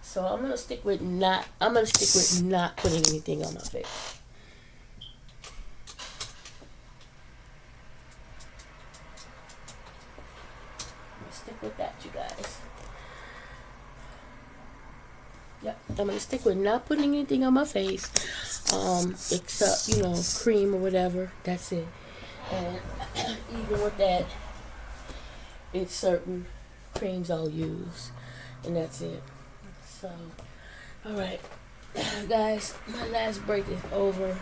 So I'm gonna stick with not putting anything on my face. Stick with that, you guys. Yep, I'm gonna stick with not putting anything on my face, except cream or whatever. That's it. And even with that, it's certain creams I'll use, and that's it. So, all right, guys, my last break is over.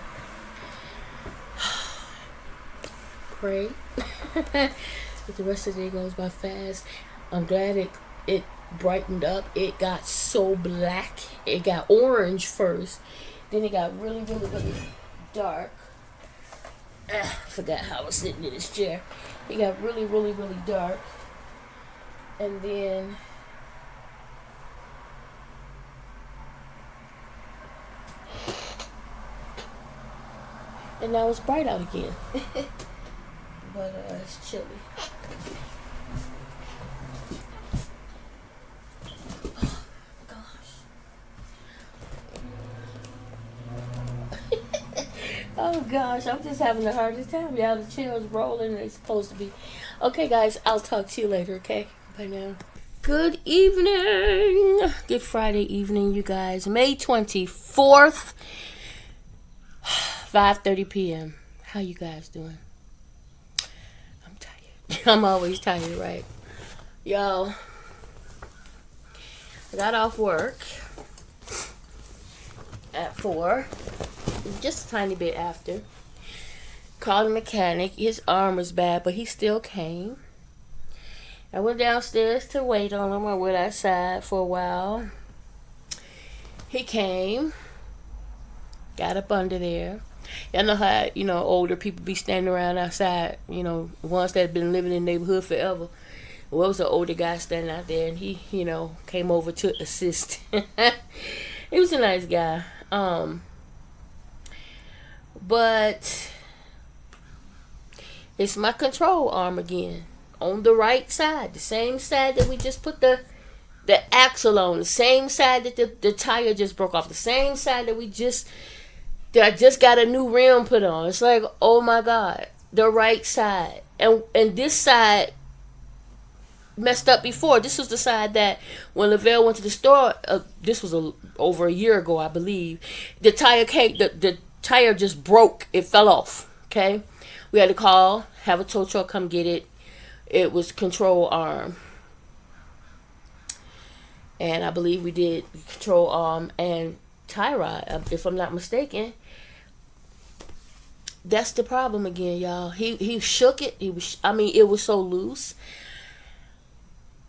Pray that the rest of the day goes by fast. I'm glad it brightened up. It got so black. It got orange first, then it got really, really, really dark. Forgot how I was sitting in this chair. It got really, really, really dark, and then now it's bright out again. But it's chilly. Oh gosh, I'm just having the hardest time. Y'all, the chill's rolling and it's supposed to be. Okay, guys, I'll talk to you later, okay? Bye now. Good evening. Good Friday evening, you guys. May 24th, 5:30 p.m. How you guys doing? I'm tired. I'm always tired, right? Y'all, I got off work at 4, just a tiny bit after. Called the mechanic. His arm was bad, but he still came. I went downstairs to wait on him. I went outside for a while. He came, got up under there. Y'all know how, older people be standing around outside, ones that have been living in the neighborhood forever. Well, it was an older guy standing out there, and he, came over to assist. He was a nice guy. But it's my control arm again. On the right side. The same side that we just put the axle on. The same side that the tire just broke off. The same side that I just got a new rim put on. It's like, oh my God. The right side. And this side messed up before. This was the side that when Lavelle went to the store, this was over a year ago, I believe. The tire the tire just broke. It fell off. Okay? We had to have a tow truck come get it. It was control arm. And I believe we did control arm and tie rod, if I'm not mistaken. That's the problem again, y'all. He shook it. It was so loose.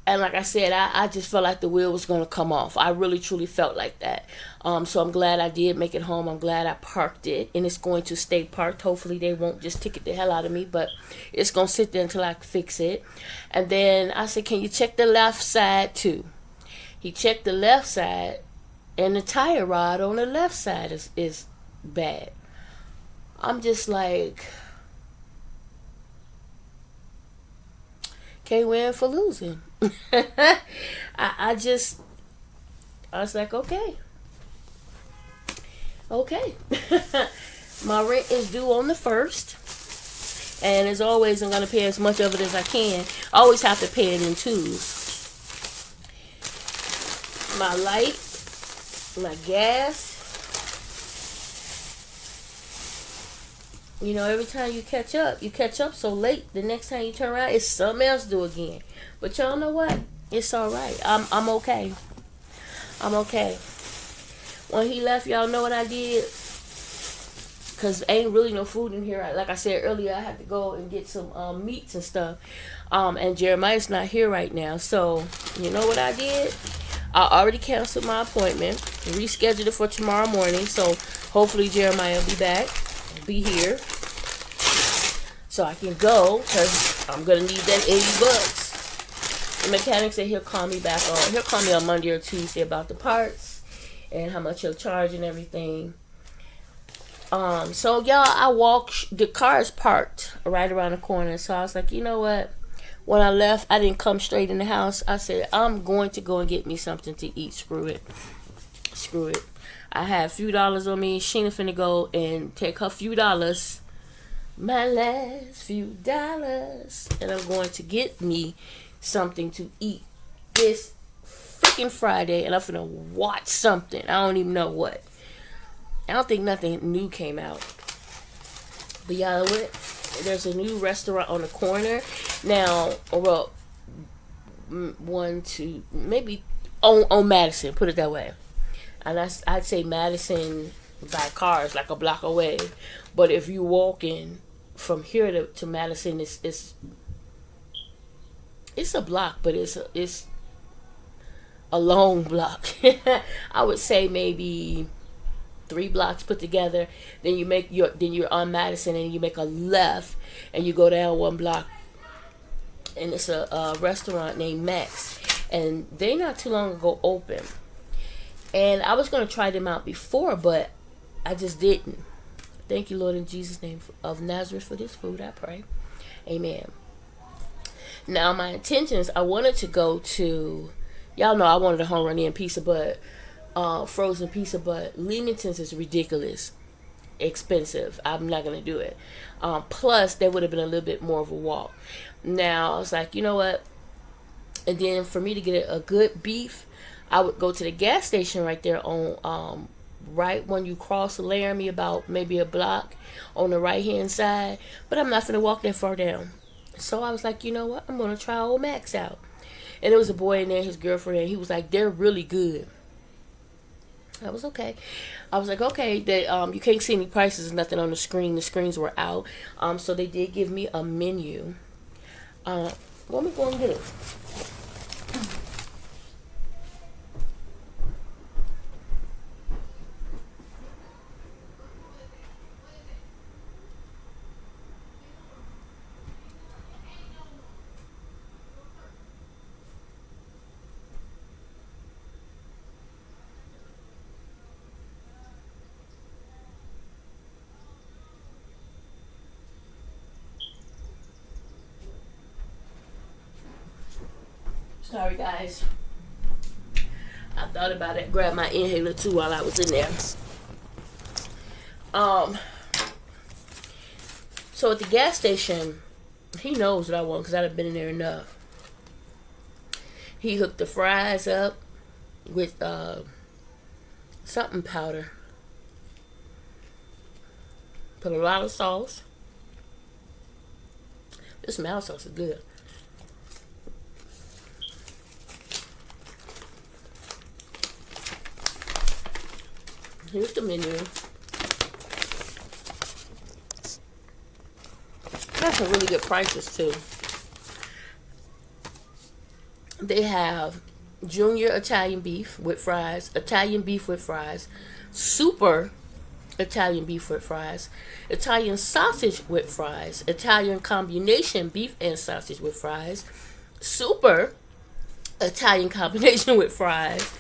And like I said, I just felt like the wheel was going to come off. I really, truly felt like that. So I'm glad I did make it home. I'm glad I parked it. And it's going to stay parked. Hopefully they won't just ticket the hell out of me. But it's going to sit there until I fix it. And then I said, can you check the left side too? He checked the left side. And the tire rod on the left side is bad. I'm just like, can't win for losing. I was like, okay. My rent is due on the 1st. And as always, I'm going to pay as much of it as I can. I always have to pay it in twos. My light, my gas. Every time you catch up so late. The next time you turn around, it's something else due again. But y'all know what? It's all right. I'm okay. I'm okay. When he left, y'all know what I did? Because ain't really no food in here. Like I said earlier, I had to go and get some meats and stuff. And Jeremiah's not here right now. So, you know what I did? I already canceled my appointment. Rescheduled it for tomorrow morning. So, hopefully Jeremiah will be here. So I can go. Because I'm going to need that $80. The mechanic said he'll call me on Monday or Tuesday about the parts and how much he'll charge and everything. So y'all, the car is parked right around the corner. So I was like, you know what? When I left, I didn't come straight in the house. I said, I'm going to go and get me something to eat. Screw it. I had a few dollars on me. Sheena finna go and take her few dollars. My last few dollars. And I'm going to get me something to eat this freaking Friday, and I'm finna watch something. I don't even know what. I don't think nothing new came out. But y'all know what? There's a new restaurant on the corner now. Well, maybe on Madison. Put it that way. And I'd say Madison by cars, like a block away. But if you walk in from here to Madison, it's a block, but it's a long block. I would say maybe 3 blocks put together. Then you're on Madison and you make a left and you go down 1 block. And it's a restaurant named Max. And they not too long ago open. And I was going to try them out before, but I just didn't. Thank you, Lord, in Jesus' name of Nazareth for this food, I pray. Amen. Now, my intentions, I wanted to go to, y'all know I wanted a home run in pizza, but frozen pizza, but Leamington's is ridiculous. expensive. I'm not gonna do it. Plus, there would have been a little bit more of a walk. Now I was like, you know what? And then for me to get a good beef, I would go to the gas station right there on right when you cross Laramie, about maybe a block on the right hand side. But I'm not gonna walk that far down. So I was like, you know what? I'm gonna try Old Max out. And there was a boy in there, his girlfriend, and he was like, they're really good. I was okay. I was like, okay, that you can't see any prices or nothing on the screen. The screens were out. So they did give me a menu. Let me go and get it. Sorry, guys. I thought about it. Grabbed my inhaler too while I was in there. So at the gas station, he knows what I want because I've been in there enough. He hooked the fries up with something powder. Put a lot of sauce. This mouse sauce is good. Here's the menu. That's some really good prices too. They have junior Italian beef with fries, Italian beef with fries, super Italian beef with fries, Italian sausage with fries, Italian combination beef and sausage with fries, super Italian combination with fries.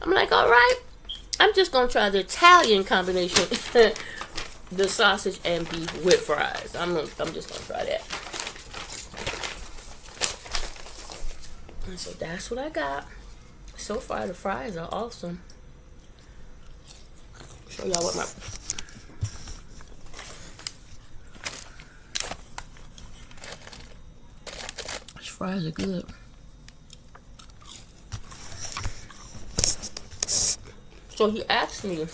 I'm like, all right, I'm just gonna try the Italian combination, the sausage and beef with fries. I'm just gonna try that. And so that's what I got. So far, the fries are awesome. Show y'all what my these fries are good. So he asked me,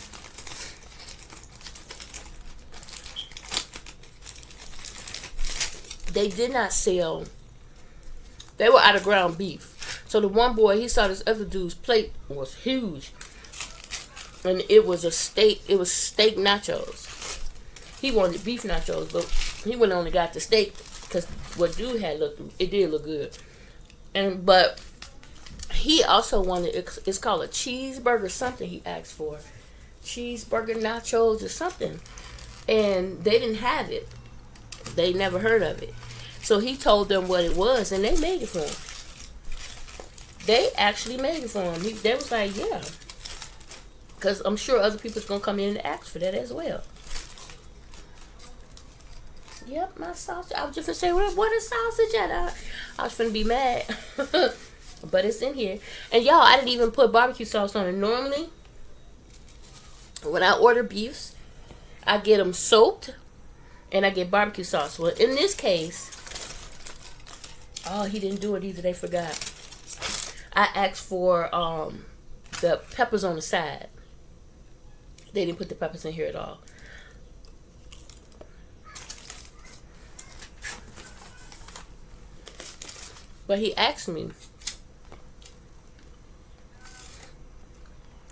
they did not sell, they were out of ground beef. So the one boy, he saw this other dude's plate was huge. And it was steak nachos. He wanted beef nachos, but he went only got the steak because what dude had it did look good. But he also wanted, it's called a cheeseburger something he asked for. Cheeseburger nachos or something. And they didn't have it. They never heard of it. So he told them what it was and they made it for him. They actually made it for him. They was like, yeah. Because I'm sure other people's going to come in and ask for that as well. Yep, my sausage. I was just going to say, what is sausage at? I was finna be mad. But it's in here. And y'all, I didn't even put barbecue sauce on it. Normally, when I order beefs, I get them soaked and I get barbecue sauce. Well, in this case, oh, he didn't do it either. They forgot. I asked for the peppers on the side. They didn't put the peppers in here at all. But he asked me,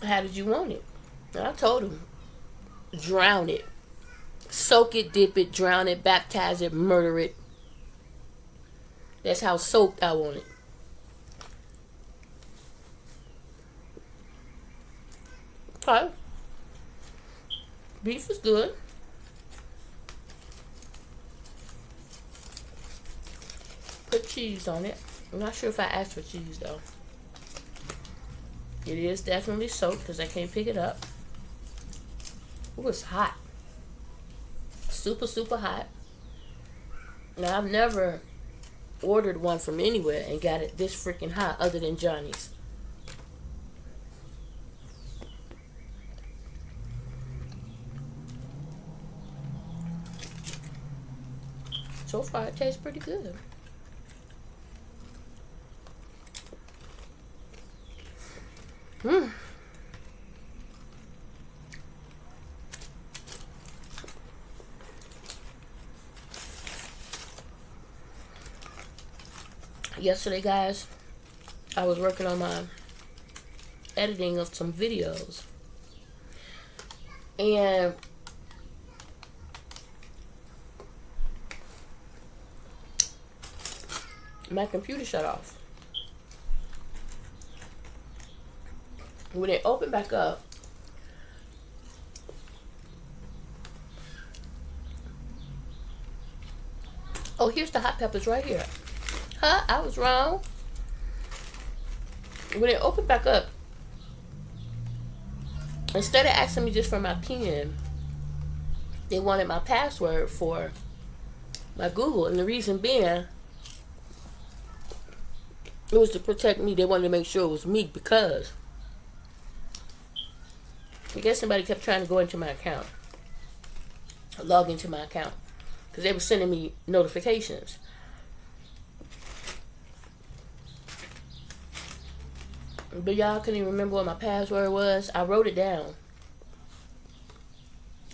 how did you want it? And I told him, drown it. Soak it, dip it, drown it, baptize it, murder it. That's how soaked I want it. Okay. Beef is good. Put cheese on it. I'm not sure if I asked for cheese though. It is definitely soaked because I can't pick it up. Ooh, it's hot. Super, super hot. Now, I've never ordered one from anywhere and got it this freaking hot other than Johnny's. So far, it tastes pretty good. Yesterday, guys, I was working on my editing of some videos, and my computer shut off. When it opened back up, oh, here's the hot peppers right here. Huh? I was wrong. When it opened back up, instead of asking me just for my PIN, they wanted my password for my Google. And the reason being, it was to protect me. They wanted to make sure it was me, because I guess somebody kept trying to go into my account, log into my account, because they were sending me notifications. But y'all couldn't even remember what my password was. I wrote it down.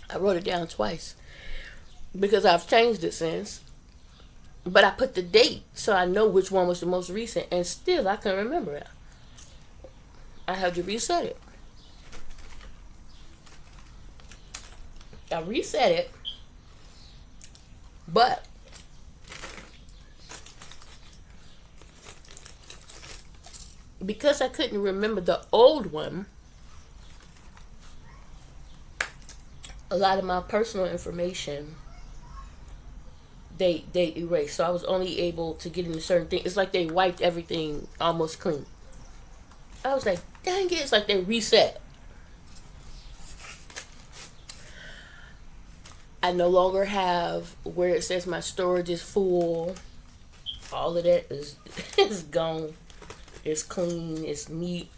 I wrote it down twice, because I've changed it since. But I put the date so I know which one was the most recent, and still I couldn't remember it. I had to reset it. I reset it, but because I couldn't remember the old one, a lot of my personal information they erased. So I was only able to get into certain things. It's like they wiped everything almost clean. I was like, dang it, it's like they reset. I no longer have where it says my storage is full. All of that is gone. It's clean. It's neat.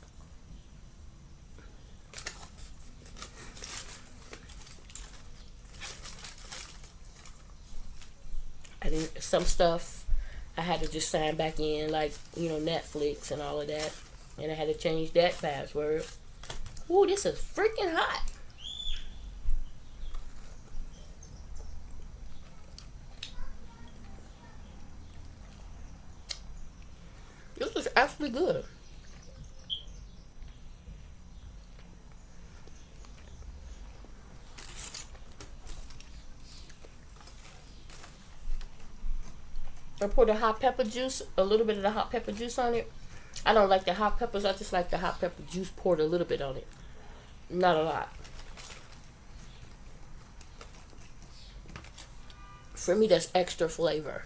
I didn't. Some stuff I had to just sign back in, like Netflix and all of that, and I had to change that password. Ooh, this is freaking hot. This is actually good. I poured the hot pepper juice, a little bit of the hot pepper juice on it. I don't like the hot peppers. I just like the hot pepper juice poured a little bit on it. Not a lot. For me, that's extra flavor.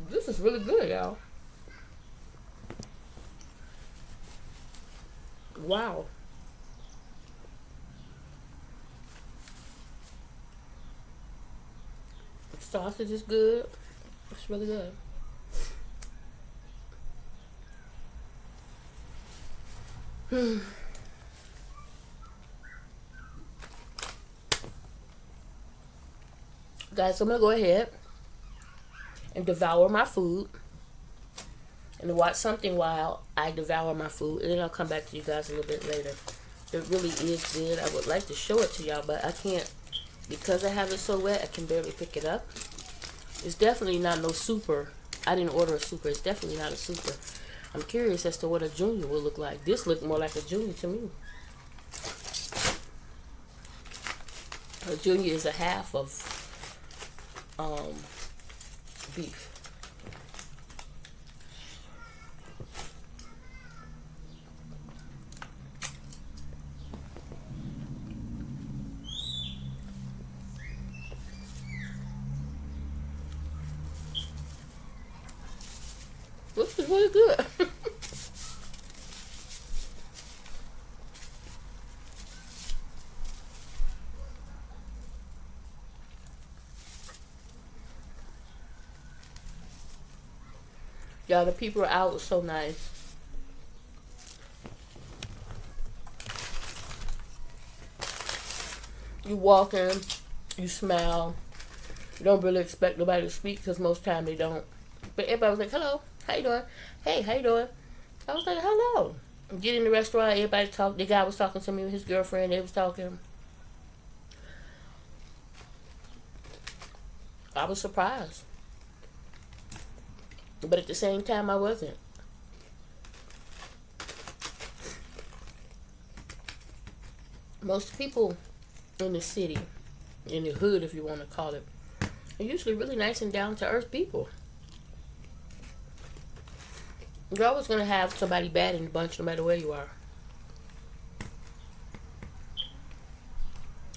This is really good, y'all. Wow. The sausage is good. It's really good. Guys, I'm going to go ahead and devour my food and watch something while I devour my food, and then I'll come back to you guys a little bit later. It really is good. I would like to show it to y'all, but I can't, because I have it so wet, I can barely pick it up. It's definitely not no super. I didn't order a super. It's definitely not a super. I'm curious as to what a junior will look like. This looked more like a junior to me. A junior is a half of beef. This is really good. Y'all, the people out was so nice. You walk in, You smile. You don't really expect nobody to speak because most time they don't. But everybody was like, "Hello, how you doing? Hey, how you doing?" I was like, "Hello." Get in the restaurant. Everybody talk. The guy was talking to me with his girlfriend. They was talking. I was surprised, but at the same time, I wasn't. Most people in the city, in the hood, if you want to call it, are usually really nice and down to earth people. You're always gonna have somebody bad in the bunch, no matter where you are.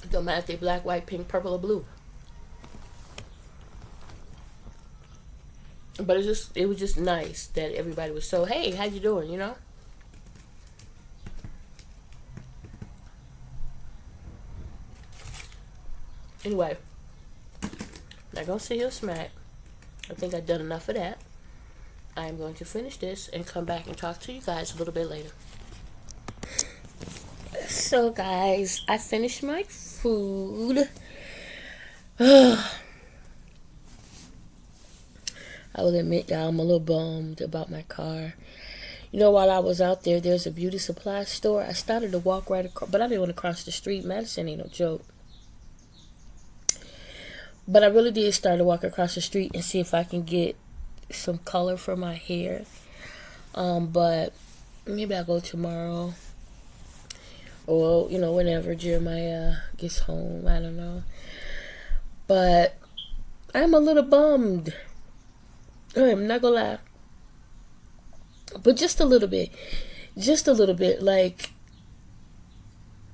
It don't matter if they black, white, pink, purple, or blue. But it was just nice that everybody was so, hey, how you doing? You know. Anyway, not gonna sit here smack. I think I've done enough of that. I am going to finish this and come back and talk to you guys a little bit later. So, guys, I finished my food. I will admit, y'all, I'm a little bummed about my car. You know, while I was out there, there's a beauty supply store. I started to walk right across, but I didn't want to cross the street. Madison ain't no joke. But I really did start to walk across the street and see if I can get some color for my hair. But maybe I'll go tomorrow. Or, you know, whenever Jeremiah gets home. I don't know. But I'm a little bummed. I'm not gonna lie. But just a little bit. Just a little bit. Like,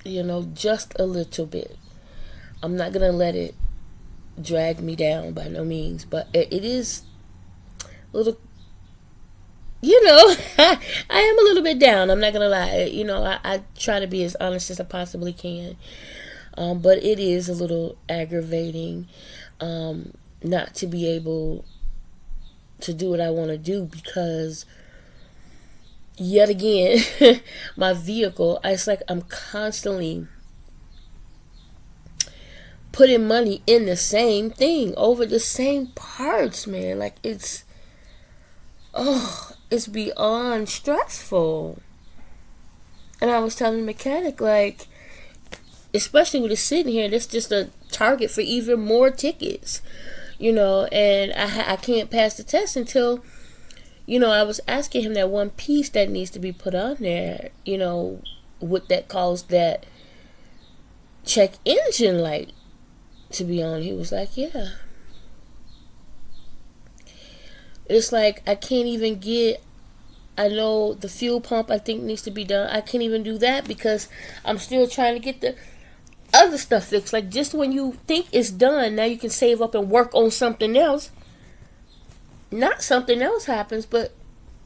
you know, just a little bit. I'm not gonna let it drag me down by no means. But it is a little, you know, I am a little bit down. I'm not gonna lie. You know, I try to be as honest as I possibly can. But it is a little aggravating not to be able to do what I want to do because yet again, my vehicle, it's like I'm constantly putting money in the same thing over the same parts, man. Like it's beyond stressful. And I was telling the mechanic, like, especially with it sitting here, that's just a target for even more tickets, you know. And I can't pass the test until, you know, I was asking him that one piece that needs to be put on there, you know, what that caused that check engine light to be on. He was like, yeah. It's like I can't even get, I know the fuel pump I think needs to be done. I can't even do that because I'm still trying to get the other stuff fixed. Like just when you think it's done, now you can save up and work on something else. Not something else happens, but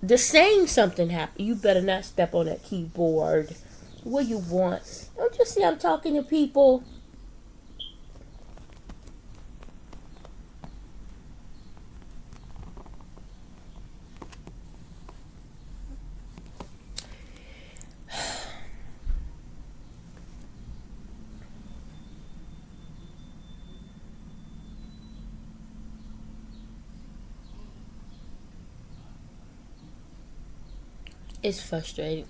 the same something happens. You better not step on that keyboard. What you want? Don't you see I'm talking to people? It's frustrating.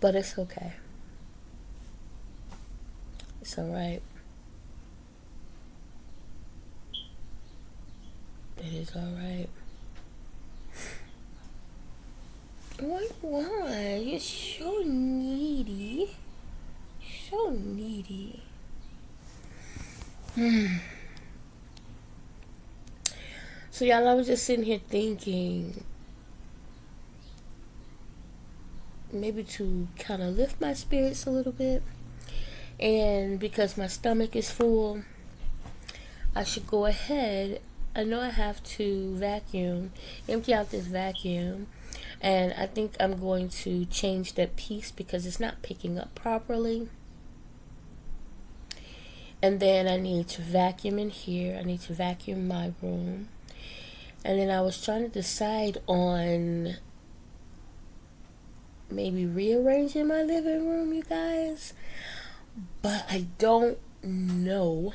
But it's okay. It's alright. It is alright. Why? You're so needy. So needy. So y'all, I was just sitting here thinking, maybe to kind of lift my spirits a little bit, and because my stomach is full, I should go ahead. I know I have to vacuum, empty out this vacuum, and I think I'm going to change that piece because it's not picking up properly. And then I need to vacuum in here. I need to vacuum my room. And then I was trying to decide on maybe rearranging my living room, you guys. But I don't know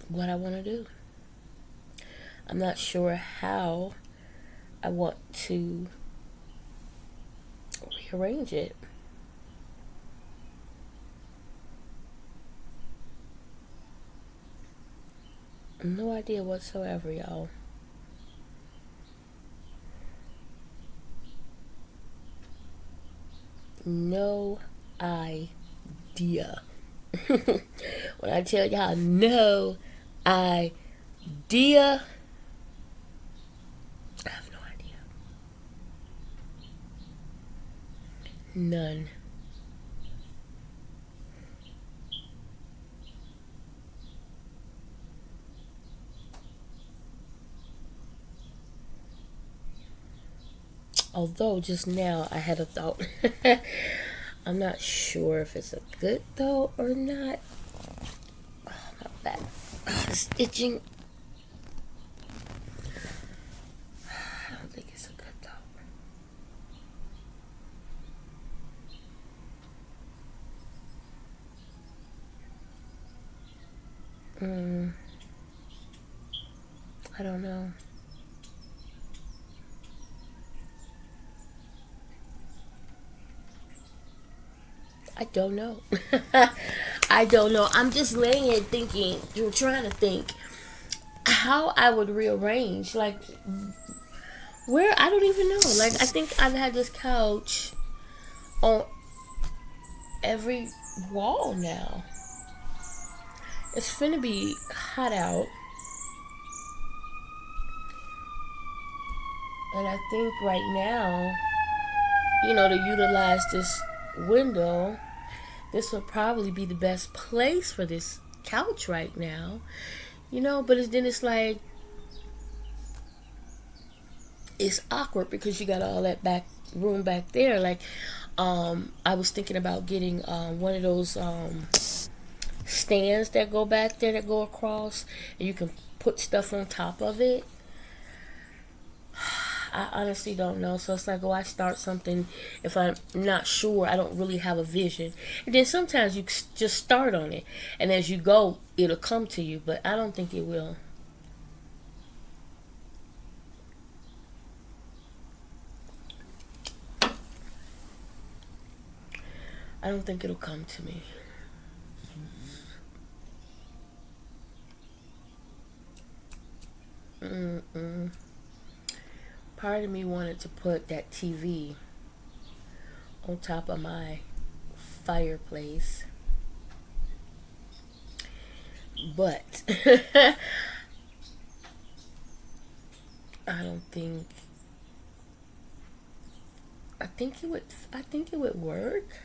what I want to do. I'm not sure how I want to rearrange it. No idea whatsoever, y'all. No idea. When I tell y'all no idea, I have no idea. None. Although just now I had a thought. I'm not sure if it's a good thought or not. Oh, my back. Oh, it's itching. I don't think it's a good thought. Mm, I don't know. I don't know. I don't know. I'm just laying here thinking, trying to think how I would rearrange. Like, where? I don't even know. Like, I think I've had this couch on every wall now. It's finna be hot out. And I think right now, to utilize this window, this would probably be the best place for this couch right now. But then it's like, it's awkward because you got all that back room back there. Like, I was thinking about getting one of those stands that go back there that go across, and you can put stuff on top of it. I honestly don't know. So it's like, I start something if I'm not sure. I don't really have a vision. And then sometimes you just start on it, and as you go, it'll come to you. But I don't think it will. I don't think it'll come to me. Mm-mm. Part of me wanted to put that TV on top of my fireplace, but I don't think. I think it would. I think it would work.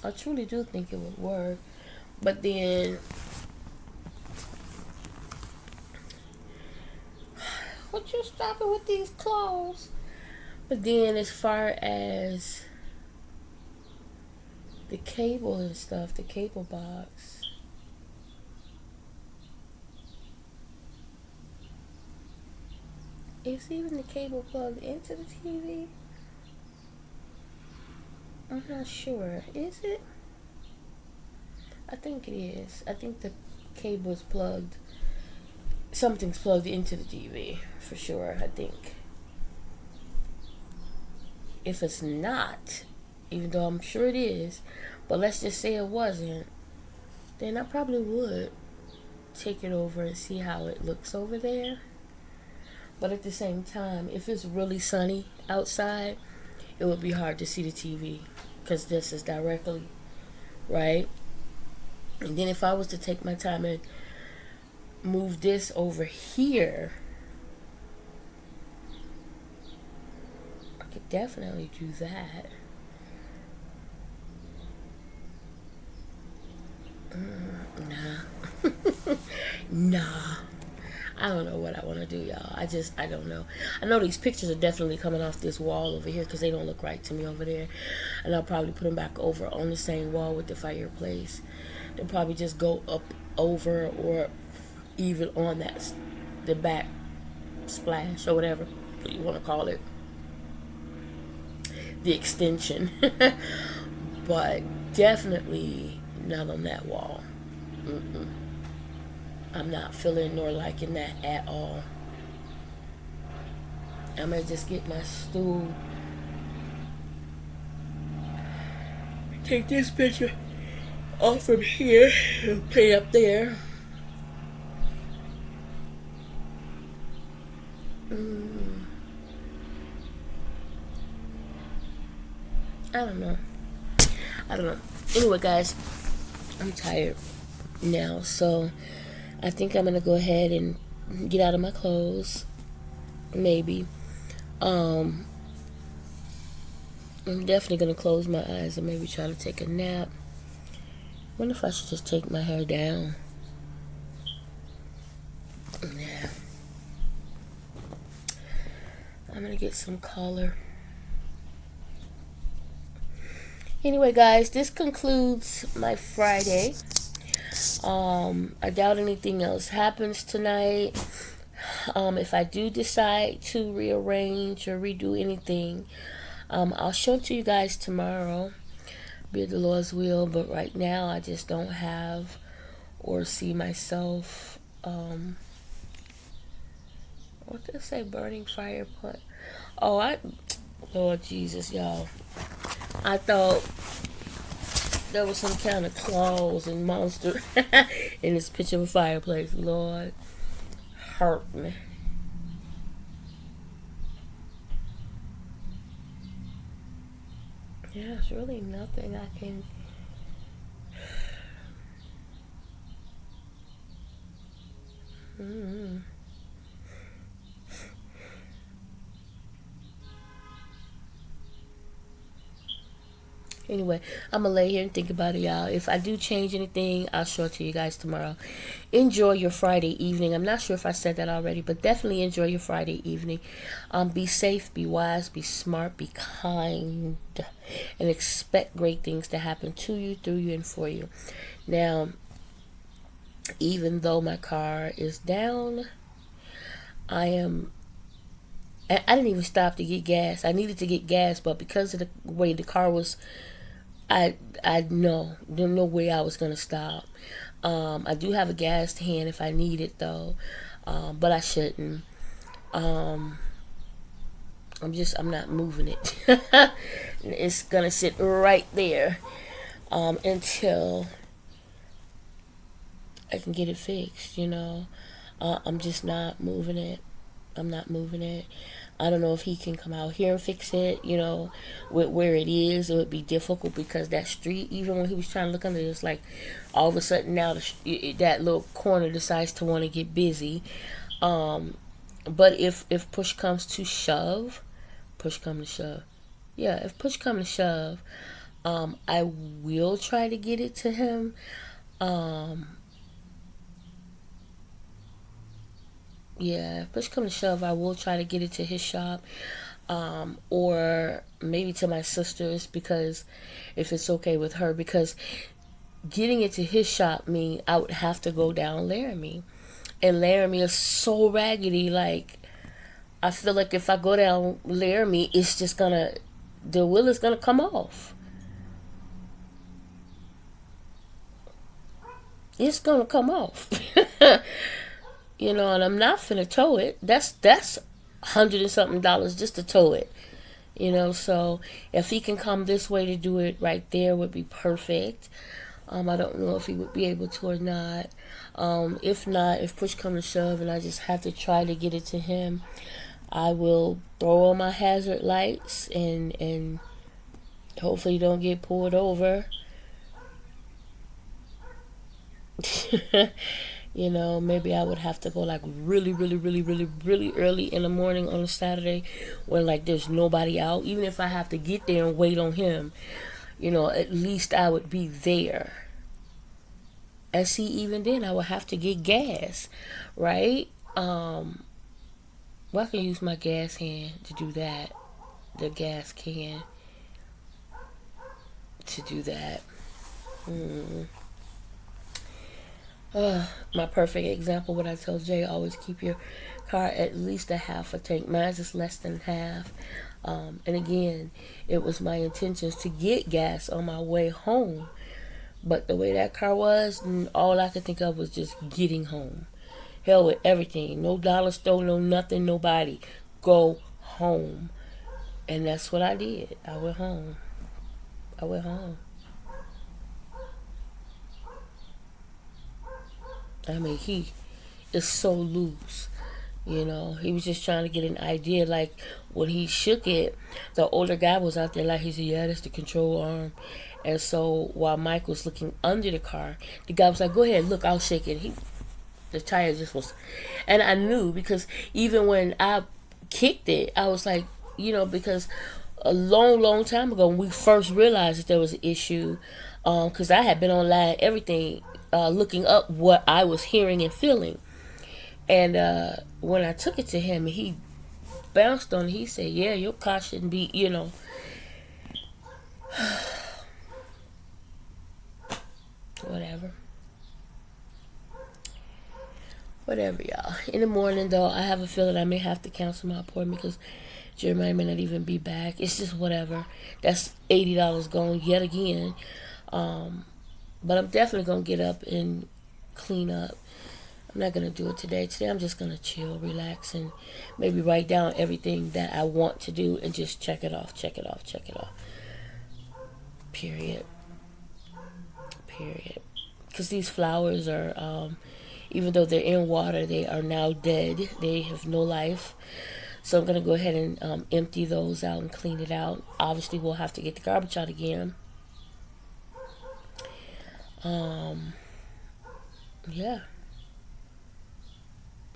I truly do think it would work, but then would you stop it with these clothes? But then, as far as the cable and stuff, the cable box, is even the cable plugged into the TV? I'm not sure. Is it? I think it is. I think the cable is plugged. Something's plugged into the TV for sure. I think. If it's not, even though I'm sure it is, but let's just say it wasn't, then I probably would take it over and see how it looks over there. But at the same time, if it's really sunny outside, it would be hard to see the TV because this is directly right. And then if I was to take my time and move this over here, I could definitely do that. Nah. Nah. I don't know what I want to do, y'all. I don't know. I know these pictures are definitely coming off this wall over here because they don't look right to me over there. And I'll probably put them back over on the same wall with the fireplace. They'll probably just go up over or even on the back splash or whatever. what do you want to call it, the extension. But definitely not on that wall. Mm-mm. I'm not feeling nor liking that at all. I'm gonna just get my stool, take this picture off from here and put it up there. Mm, I don't know. I don't know. Anyway, guys, I'm tired now, so I think I'm gonna go ahead and get out of my clothes. Maybe. Um, I'm definitely gonna close my eyes and maybe try to take a nap. Wonder if I should just take my hair down. Yeah. I'm gonna get some color. Anyway, guys, this concludes my Friday. I doubt anything else happens tonight. If I do decide to rearrange or redo anything, I'll show it to you guys tomorrow. Be it the Lord's will, but right now I just don't have or see myself. What did I say? Burning fire put. Oh, Lord Jesus, y'all. I thought there was some kind of claws and monster in this picture of a fireplace. Lord, hurt me. Yeah, it's really nothing I can. Mm-hmm. Anyway, I'm gonna lay here and think about it, y'all. If I do change anything, I'll show it to you guys tomorrow. Enjoy your Friday evening. I'm not sure if I said that already, but definitely enjoy your Friday evening. Be safe, be wise, be smart, be kind, and expect great things to happen to you, through you, and for you. Now, even though my car is down, I am. I didn't even stop to get gas. I needed to get gas, but because of the way the car was, I know there's no way I was gonna stop. I do have a gas hand if I need it though, but I shouldn't. Um, I'm not moving it. It's gonna sit right there until I can get it fixed. I'm just not moving it. I'm not moving it. I don't know if he can come out here and fix it, with where it is. It would be difficult because that street, even when he was trying to look under it, it's like all of a sudden now that little corner decides to want to get busy. But if push comes to shove, yeah, if push comes to shove, I will try to get it to him. Um, Yeah, if push come to shove, I will try to get it to his shop, or maybe to my sister's, because if it's okay with her, because getting it to his shop mean I would have to go down Laramie, and Laramie is so raggedy. Like, I feel like if I go down Laramie, it's just the wheel is gonna come off. It's gonna come off. And I'm not finna tow it. That's $100 and something just to tow it. So if he can come this way to do it right there would be perfect. I don't know if he would be able to or not. If not, if push comes to shove and I just have to try to get it to him, I will throw on my hazard lights and hopefully don't get pulled over. Maybe I would have to go like really, really, really, really, really early in the morning on a Saturday when like there's nobody out. Even if I have to get there and wait on him, at least I would be there. And see, even then I would have to get gas, right? Well, I can use my gas hand to do that. The gas can to do that. Mm. My perfect example, what I tell Jay, always keep your car at least a half a tank. Mine's is less than half. And again, it was my intentions to get gas on my way home. But the way that car was, all I could think of was just getting home. Hell with everything. No dollar store, no nothing, nobody. Go home. And that's what I did. I went home. I went home. I mean, he is so loose. You know, he was just trying to get an idea. Like, when he shook it, the older guy was out there, like, he said, yeah, that's the control arm. And so, while Mike was looking under the car, the guy was like, go ahead, look, I'll shake it. The tire just was, and I knew, because even when I kicked it, I was like, because a long, long time ago, when we first realized that there was an issue, because I had been online, everything, looking up what I was hearing and feeling. And when I took it to him, he bounced on it. He said, yeah, your car shouldn't be, whatever. Whatever, y'all. In the morning, though, I have a feeling I may have to cancel my appointment because Jeremiah may not even be back. It's just whatever. That's $80 gone yet again. But I'm definitely going to get up and clean up. I'm not going to do it today. Today I'm just going to chill, relax, and maybe write down everything that I want to do and just check it off. Period. Because these flowers are, even though they're in water, they are now dead. They have no life. So I'm going to go ahead and empty those out and clean it out. Obviously, we'll have to get the garbage out again. Yeah.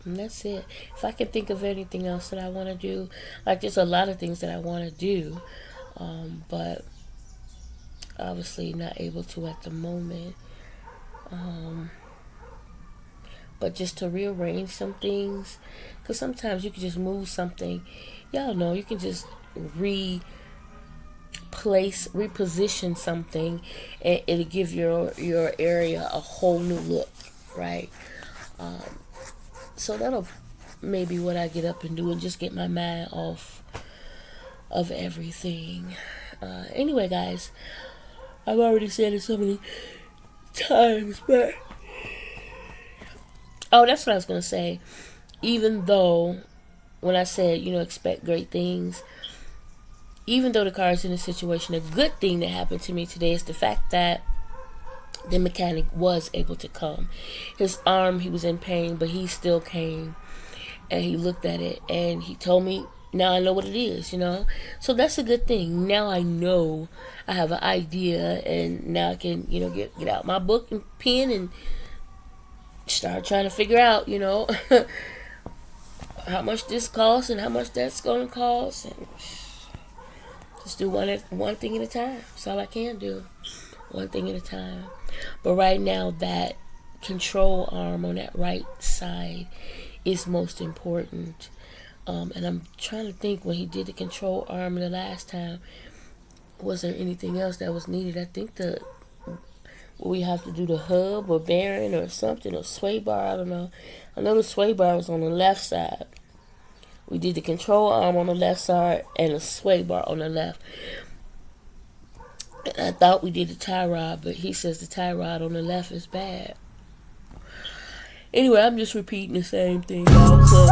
And that's it. If I can think of anything else that I want to do, like, there's a lot of things that I want to do, but obviously not able to at the moment. But just to rearrange some things, because sometimes you can just move something. Y'all know, you can just reposition something, and it'll give your area a whole new look, right? So that'll maybe what I get up and do, and just get my mind off of everything. Anyway, guys, I've already said it so many times, but that's what I was gonna say. Even though when I said, expect great things, even though the car is in a situation, a good thing that happened to me today is the fact that the mechanic was able to come. His arm, he was in pain, but he still came, and he looked at it, and he told me, now I know what it is, So that's a good thing. Now I know, I have an idea, and now I can, get out my book and pen and start trying to figure out, how much this costs and how much that's going to cost, and just do one thing at a time. That's all I can do. One thing at a time. But right now, that control arm on that right side is most important. And I'm trying to think, when he did the control arm the last time, was there anything else that was needed? I think we have to do the hub or bearing or something, or sway bar, I don't know. I know the sway bar was on the left side. We did the control arm on the left side and the sway bar on the left. And I thought we did the tie rod, but he says the tie rod on the left is bad. Anyway, I'm just repeating the same thing, y'all. So,